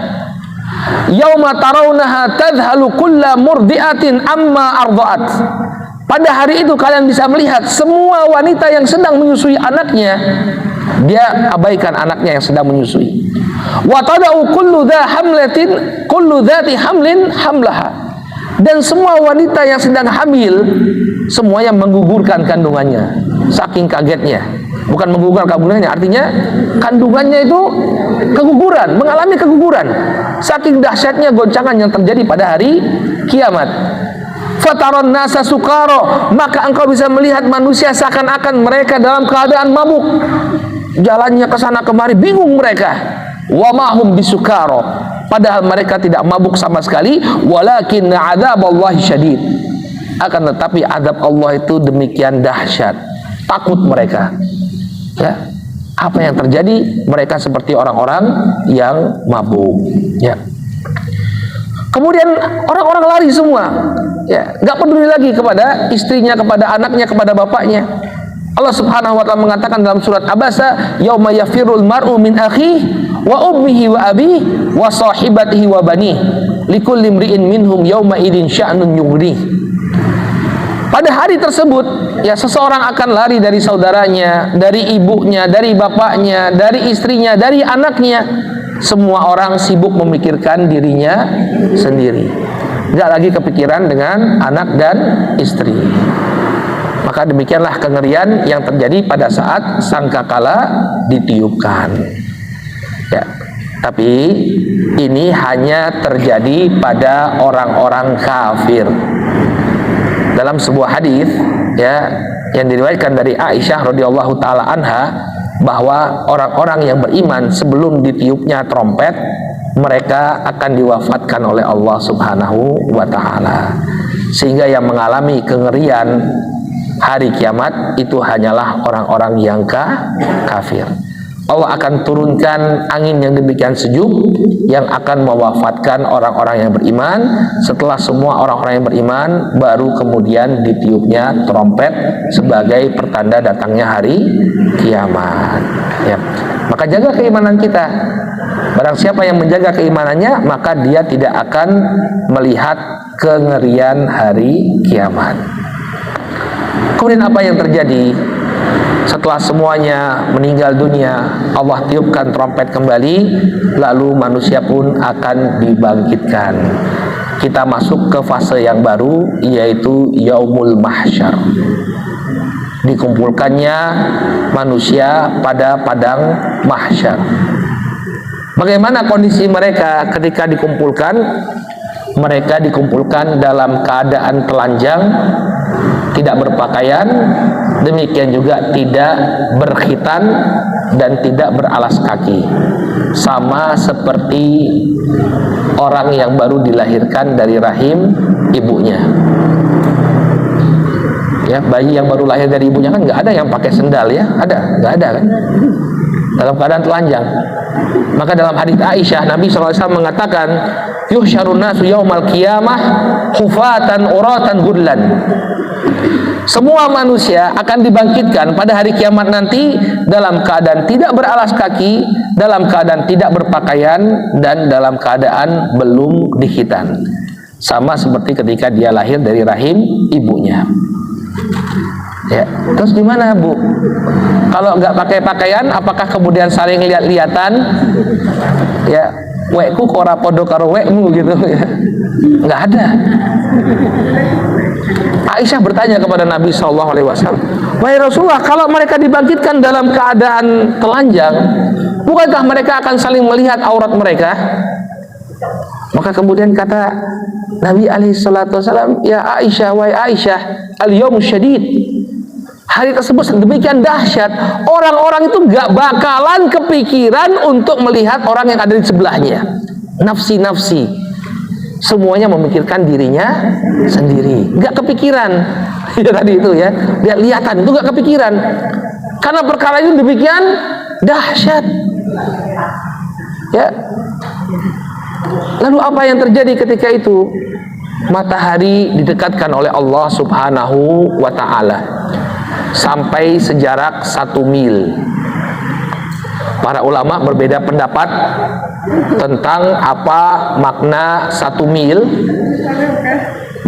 Yauma tarawunaha tadhhalu kullu murdi'atin amma arda'at. Pada hari itu kalian bisa melihat semua wanita yang sedang menyusui anaknya, dia abaikan anaknya yang sedang menyusui. Wa tada'u kullu dzati hamlin hamlaha. Dan semua wanita yang sedang hamil semuanya menggugurkan kandungannya, saking kagetnya. Bukan menggugurkan kandungannya, artinya kandungannya itu keguguran, mengalami keguguran, saking dahsyatnya goncangan yang terjadi pada hari kiamat. Fataron nasa sukaro, maka engkau bisa melihat manusia seakan-akan mereka dalam keadaan mabuk, jalannya ke sana kemari, bingung mereka. Wa mahum bisukaro, padahal mereka tidak mabuk sama sekali. Walakin adzaballahi syadid, akan tetapi adab Allah itu demikian dahsyat. Takut mereka, ya. Apa yang terjadi? Mereka seperti orang-orang yang mabuk, ya. Kemudian orang-orang lari semua, ya, nggak peduli lagi kepada istrinya, kepada anaknya, kepada bapaknya. Allah Subhanahu wa taala mengatakan dalam surat Abasa, yauma yafirul mar'u min akhihi wa ummihi wa abihi wa sahibatihi wa banihi likulli imri'in minhum yauma idzin sya'nun yughni. Pada hari tersebut, ya, seseorang akan lari dari saudaranya, dari ibunya, dari bapaknya, dari istrinya, dari anaknya. Semua orang sibuk memikirkan dirinya sendiri, tidak lagi kepikiran dengan anak dan istri. Maka demikianlah kengerian yang terjadi pada saat sangkakala ditiupkan. Ya, tapi ini hanya terjadi pada orang-orang kafir. Dalam sebuah hadis, ya, yang diriwayatkan dari Aisyah radhiyallahu taala anha, bahwa orang-orang yang beriman sebelum ditiupnya trompet, mereka akan diwafatkan oleh Allah Subhanahu wa taala. Sehingga yang mengalami kengerian hari kiamat itu hanyalah orang-orang yang kafir. Allah akan turunkan angin yang demikian sejuk yang akan mewafatkan orang-orang yang beriman. Setelah semua orang-orang yang beriman, baru kemudian ditiupnya trompet sebagai pertanda datangnya hari kiamat. Ya. Maka jaga keimanan kita. Barang siapa yang menjaga keimanannya, maka dia tidak akan melihat kengerian hari kiamat. Kemudian apa yang terjadi? Setelah semuanya meninggal dunia, Allah tiupkan trompet kembali, lalu manusia pun akan dibangkitkan. Kita masuk ke fase yang baru, yaitu Yaumul Mahsyar. Dikumpulkannya manusia pada padang mahsyar. Bagaimana kondisi mereka ketika dikumpulkan? Mereka dikumpulkan dalam keadaan telanjang, tidak berpakaian, demikian juga tidak berkhitan dan tidak beralas kaki, sama seperti orang yang baru dilahirkan dari rahim ibunya. Ya, bayi yang baru lahir dari ibunya kan nggak ada yang pakai sendal, ya, nggak ada kan, dalam keadaan telanjang. Maka dalam hadits Aisyah, Nabi SAW mengatakan, yuhsyarun nasu yaumal qiyamah hufatan uratan gudlan. Semua manusia akan dibangkitkan pada hari kiamat nanti dalam keadaan tidak beralas kaki, dalam keadaan tidak berpakaian, dan dalam keadaan belum dikhitan, sama seperti ketika dia lahir dari rahim ibunya. Ya, terus gimana, Bu? Kalau nggak pakai pakaian, apakah kemudian saling lihat-lihatan? Ya, wekku ora podo karo wekmu gitu ya. Nggak ada. Aisyah bertanya kepada Nabi SAW, wahai Rasulullah, kalau mereka dibangkitkan dalam keadaan telanjang, bukankah mereka akan saling melihat aurat mereka? Maka kemudian kata Nabi SAW, ya Aisyah, wahai Aisyah, al-yawm syadid, hari tersebut demikian dahsyat, orang-orang itu gak bakalan kepikiran untuk melihat orang yang ada di sebelahnya. Nafsi-nafsi, semuanya memikirkan dirinya sendiri, gak kepikiran. Ya tadi itu ya, lihat-lihatan itu gak kepikiran, karena perkara itu demikian dahsyat. Ya. Lalu apa yang terjadi ketika itu? Matahari didekatkan oleh Allah Subhanahu wa ta'ala sampai sejarak 1 mil. Para ulama berbeda pendapat tentang apa makna 1 mil.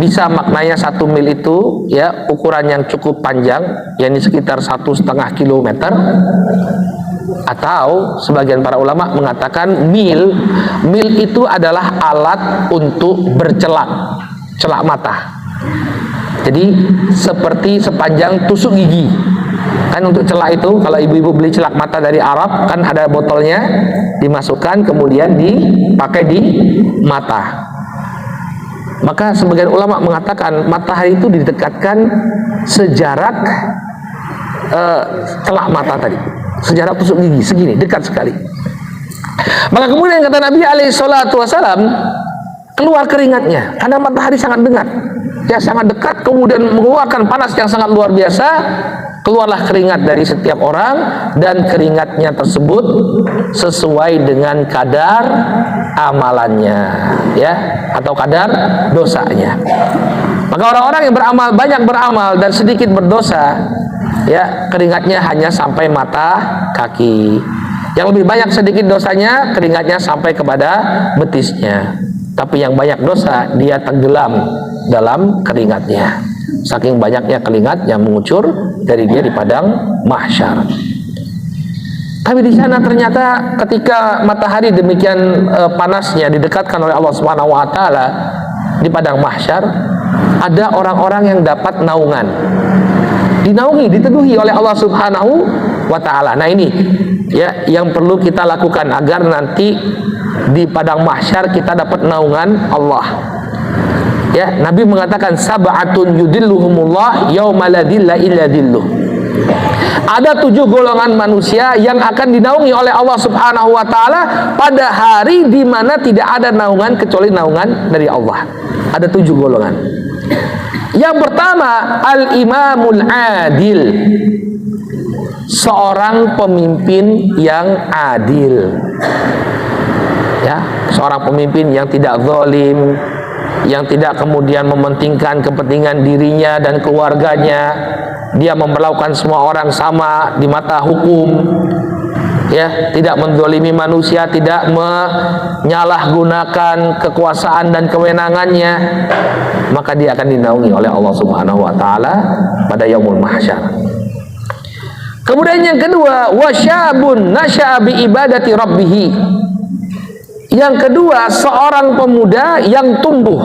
Bisa maknanya 1 mil itu ya ukuran yang cukup panjang, yakni sekitar 1,5 kilometer. Atau sebagian para ulama mengatakan mil itu adalah alat untuk bercelak, celak mata. Jadi seperti sepanjang tusuk gigi. Kan untuk celak itu, kalau ibu-ibu beli celak mata dari Arab, kan ada botolnya, dimasukkan kemudian dipakai di mata. Maka sebagian ulama mengatakan matahari itu didekatkan sejarak celak mata tadi, sejarak tusuk gigi segini, dekat sekali. Maka kemudian kata Nabi SAW, keluar keringatnya karena matahari sangat dekat, ya sangat dekat, kemudian mengeluarkan panas yang sangat luar biasa. Keluarlah keringat dari setiap orang, dan keringatnya tersebut sesuai dengan kadar amalannya, ya, atau kadar dosanya. Maka orang-orang yang beramal, banyak beramal dan sedikit berdosa, ya, keringatnya hanya sampai mata kaki. Yang lebih banyak sedikit dosanya, keringatnya sampai kepada betisnya. Tapi yang banyak dosa, dia tenggelam dalam keringatnya, saking banyaknya keringat yang mengucur dari dia di padang mahsyar. Tapi di sana ternyata ketika matahari demikian panasnya didekatkan oleh Allah Subhanahu wa taala di padang mahsyar, ada orang-orang yang dapat naungan. Dinaungi, diteduhi oleh Allah Subhanahu wa taala. Nah, ini ya yang perlu kita lakukan agar nanti di padang mahsyar kita dapat naungan Allah. Ya, Nabi mengatakan sab'atun yudilluhumullah yauma la dhilla illa dhilluh. Ada 7 golongan manusia yang akan dinaungi oleh Allah Subhanahu wa taala pada hari di mana tidak ada naungan kecuali naungan dari Allah. Ada 7 golongan. Yang pertama, al-imamul adil. seorang pemimpin yang adil. Ya, seorang pemimpin yang tidak zalim, yang tidak kemudian mementingkan kepentingan dirinya dan keluarganya. Dia memperlakukan semua orang sama di mata hukum, ya, tidak menzalimi manusia, tidak menyalahgunakan kekuasaan dan kewenangannya, maka dia akan dinaungi oleh Allah Subhanahu wa taala pada yaumul mahsyar. Kemudian yang kedua, wasyabun nasya'a bi ibadati rabbih. Yang kedua, seorang pemuda yang tumbuh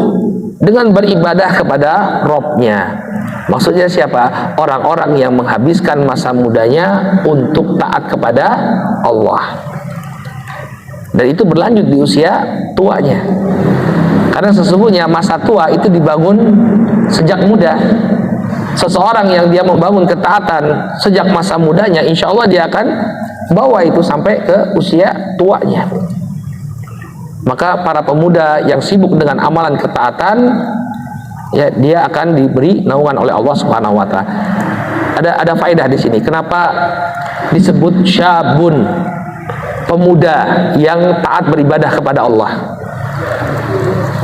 dengan beribadah kepada Rabb-nya. Maksudnya siapa? Orang-orang yang menghabiskan masa mudanya untuk taat kepada Allah. Dan itu berlanjut di usia tuanya. Karena sesungguhnya masa tua itu dibangun sejak muda. Seseorang yang dia membangun ketaatan sejak masa mudanya, insya Allah dia akan bawa itu sampai ke usia tuanya. Maka para pemuda yang sibuk dengan amalan ketaatan, ya, dia akan diberi naungan oleh Allah Subhanahu wa taala. Ada faedah di sini. Kenapa disebut syabun? Pemuda yang taat beribadah kepada Allah.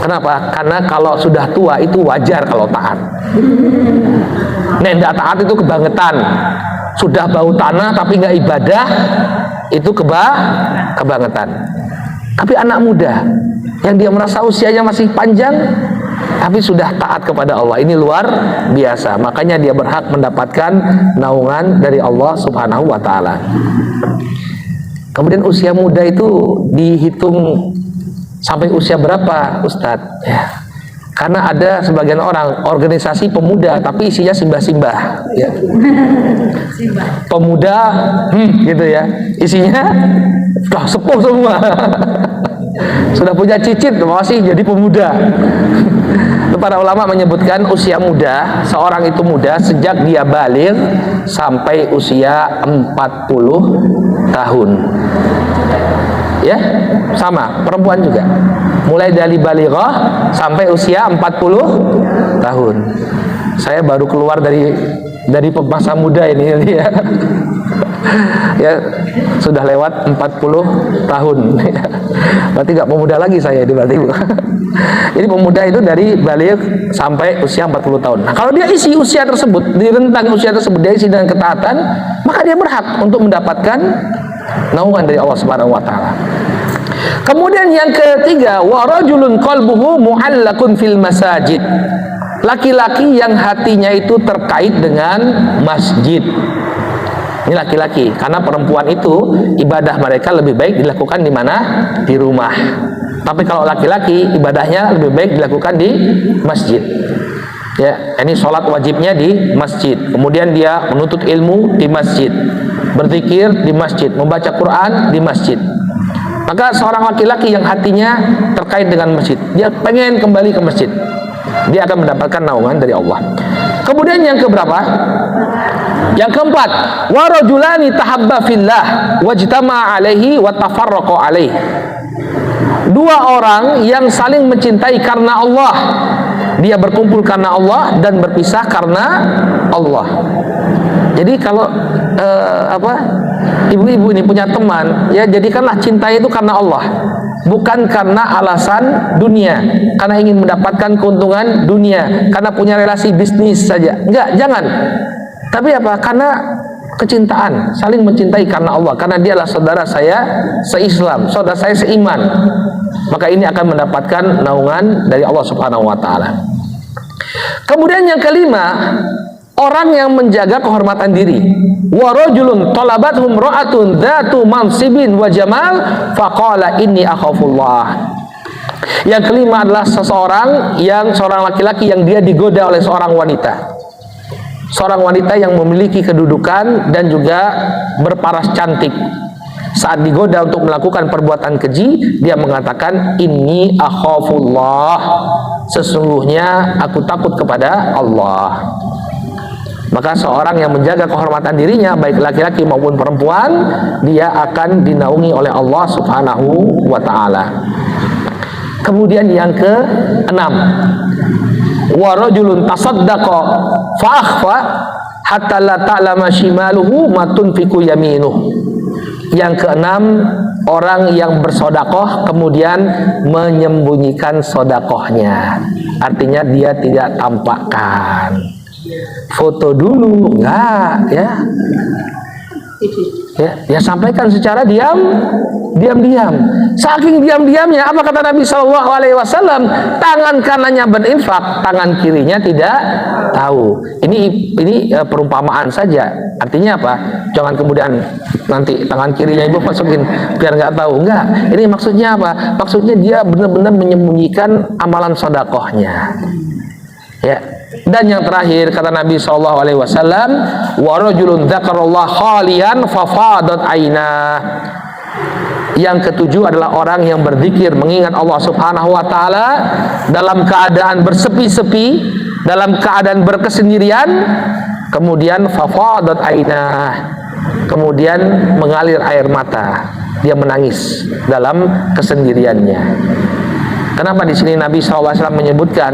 Kenapa? Karena kalau sudah tua itu wajar kalau taat. Tidak taat itu kebangetan. Sudah bau tanah tapi nggak ibadah, itu kebangetan. Tapi anak muda yang dia merasa usianya masih panjang tapi sudah taat kepada Allah, ini luar biasa. Makanya dia berhak mendapatkan naungan dari Allah Subhanahu wa taala. Kemudian usia muda itu dihitung sampai usia berapa, Ustadz? Ya. Karena ada sebagian orang organisasi pemuda tapi isinya simbah-simbah, ya. Pemuda gitu ya, isinya sudah sepuh semua. Sudah punya cicit, masih jadi pemuda. Para ulama menyebutkan usia muda, seorang itu muda sejak dia baligh sampai usia 40 tahun. Ya, sama, perempuan juga. Mulai dari balighah sampai usia 40 tahun. Saya baru keluar dari masa muda ini ya. Ya, sudah lewat 40 tahun. Berarti nggak pemuda lagi saya berarti. Jadi pemuda itu dari baligh sampai usia 40 tahun. Nah, kalau dia isi usia tersebut, di rentang usia tersebut dia isi dengan ketaatan, maka dia berhak untuk mendapatkan naungan dari Allah Subhanahu wa taala. Kemudian yang ketiga, wa rajulun qalbuhu mu'allaqun fil masajid. Laki-laki yang hatinya itu terkait dengan masjid. Ini laki-laki, karena perempuan itu ibadah mereka lebih baik dilakukan di mana? Di rumah. Tapi kalau laki-laki ibadahnya lebih baik dilakukan di masjid. Ya, ini sholat wajibnya di masjid. Kemudian dia menuntut ilmu di masjid, berzikir di masjid, membaca Quran di masjid. Maka seorang laki-laki yang hatinya terkait dengan masjid, dia pengen kembali ke masjid, dia akan mendapatkan naungan dari Allah. Kemudian yang keberapa? Yang keempat, wa rajulani tahabba fillah wajtama alaihi wa tafarraqa alaihi. Dua orang yang saling mencintai karena Allah, dia berkumpul karena Allah dan berpisah karena Allah. Jadi kalau ibu-ibu ini punya teman, ya jadikanlah cinta itu karena Allah, bukan karena alasan dunia, karena ingin mendapatkan keuntungan dunia, karena punya relasi bisnis saja. Enggak, jangan. Tapi apa? Karena kecintaan, saling mencintai karena Allah, karena dialah saudara saya se-Islam, saudara saya seiman. Maka ini akan mendapatkan naungan dari Allah Subhanahu wa taala. Kemudian yang kelima, orang yang menjaga kehormatan diri. Wa rajulun talabathum ra'atun dzatu mansibin wa jamal faqala inni akhafullah. Yang kelima adalah seorang laki-laki yang dia digoda oleh seorang wanita. Seorang wanita yang memiliki kedudukan dan juga berparas cantik. Saat digoda untuk melakukan perbuatan keji, dia mengatakan inni akhafullah. Sesungguhnya aku takut kepada Allah. Maka seorang yang menjaga kehormatan dirinya, baik laki-laki maupun perempuan, dia akan dinaungi oleh Allah Subhanahu wa taala. Kemudian yang ke-6, wa rajulun tasaddaqa fa akhfa hatta la ta'lama shimaluhu ma tunfiqu yaminuh. Yang keenam, orang yang bersodakoh kemudian menyembunyikan sodakohnya. Artinya dia tidak tampakkan. Foto dulu, enggak ya. Ya sampaikan secara diam. Saking diam-diamnya, apa kata Nabi Shallallahu Alaihi Wasallam? Tangan kanannya berinfak, tangan kirinya tidak tahu. Ini perumpamaan saja. Artinya apa? Jangan kemudian nanti tangan kirinya ibu masukin biar nggak tahu. Enggak. Ini maksudnya apa? Maksudnya dia benar-benar menyembunyikan amalan sodakohnya. Ya. Dan yang terakhir kata Nabi Shallallahu Alaihi Wasallam, wa rajulun dzakarallah khalian fafadat ainah. Yang ketujuh adalah orang yang berzikir mengingat Allah Subhanahu wa taala dalam keadaan bersepi-sepi, dalam keadaan berkesendirian, kemudian fafadat ainah, kemudian mengalir air mata, dia menangis dalam kesendiriannya. Kenapa di sini Nabi SAW menyebutkan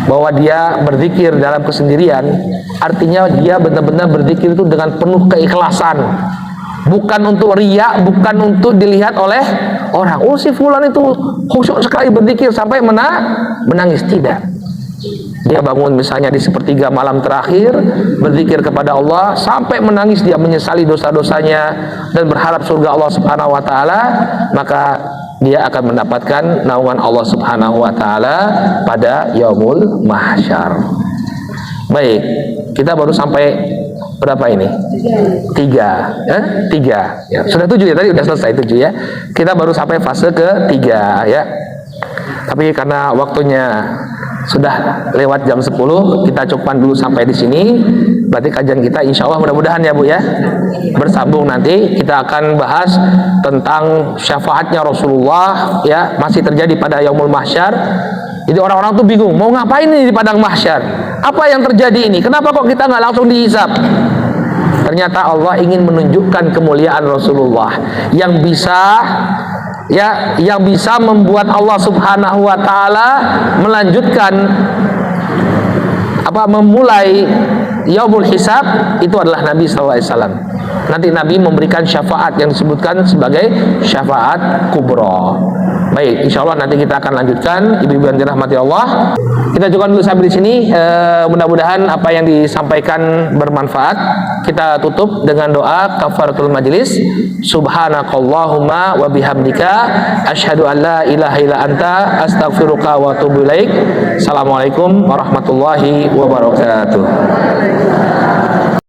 bahwa dia berzikir dalam kesendirian? Artinya dia benar-benar berzikir itu dengan penuh keikhlasan, bukan untuk riya, bukan untuk dilihat oleh orang. Oh, si fulan itu khusyuk sekali berzikir sampai menangis. Tidak. Dia bangun misalnya di sepertiga malam terakhir berzikir kepada Allah sampai menangis, dia menyesali dosa-dosanya dan berharap surga Allah Subhanahu wa taala, maka dia akan mendapatkan naungan Allah Subhanahu wa taala pada yaumul mahsyar. Baik, kita baru sampai berapa ini? Tiga. Ya. Sudah 7 ya, tadi sudah selesai 7 ya. Kita baru sampai fase ke-3 ya. Tapi karena waktunya sudah lewat jam 10, kita cukupkan dulu sampai di sini. Berarti kajian kita insya Allah mudah-mudahan ya Bu ya, bersambung nanti kita akan bahas tentang syafaatnya Rasulullah ya, masih terjadi pada yaumul mahsyar. Jadi orang-orang tuh bingung mau ngapain ini di padang mahsyar, apa yang terjadi ini, kenapa kok kita nggak langsung dihisab? Ternyata Allah ingin menunjukkan kemuliaan Rasulullah yang bisa membuat Allah Subhanahu wa taala melanjutkan memulai yaumul hisab. Itu adalah Nabi sallallahu alaihi wasallam. Nanti Nabi memberikan syafaat yang disebutkan sebagai syafaat kubra. Baik, insya Allah nanti kita akan lanjutkan. Ibu-ibu yang dirahmati Allah, kita juga dulu sampai di sini. Mudah-mudahan apa yang disampaikan bermanfaat. Kita tutup dengan doa kafaratul majlis. Subhanakallahumma wa bihamdika asyhadu an la ilaha illa anta astaghfiruka wa atubu ilaik. Assalamualaikum warahmatullahi wabarakatuh.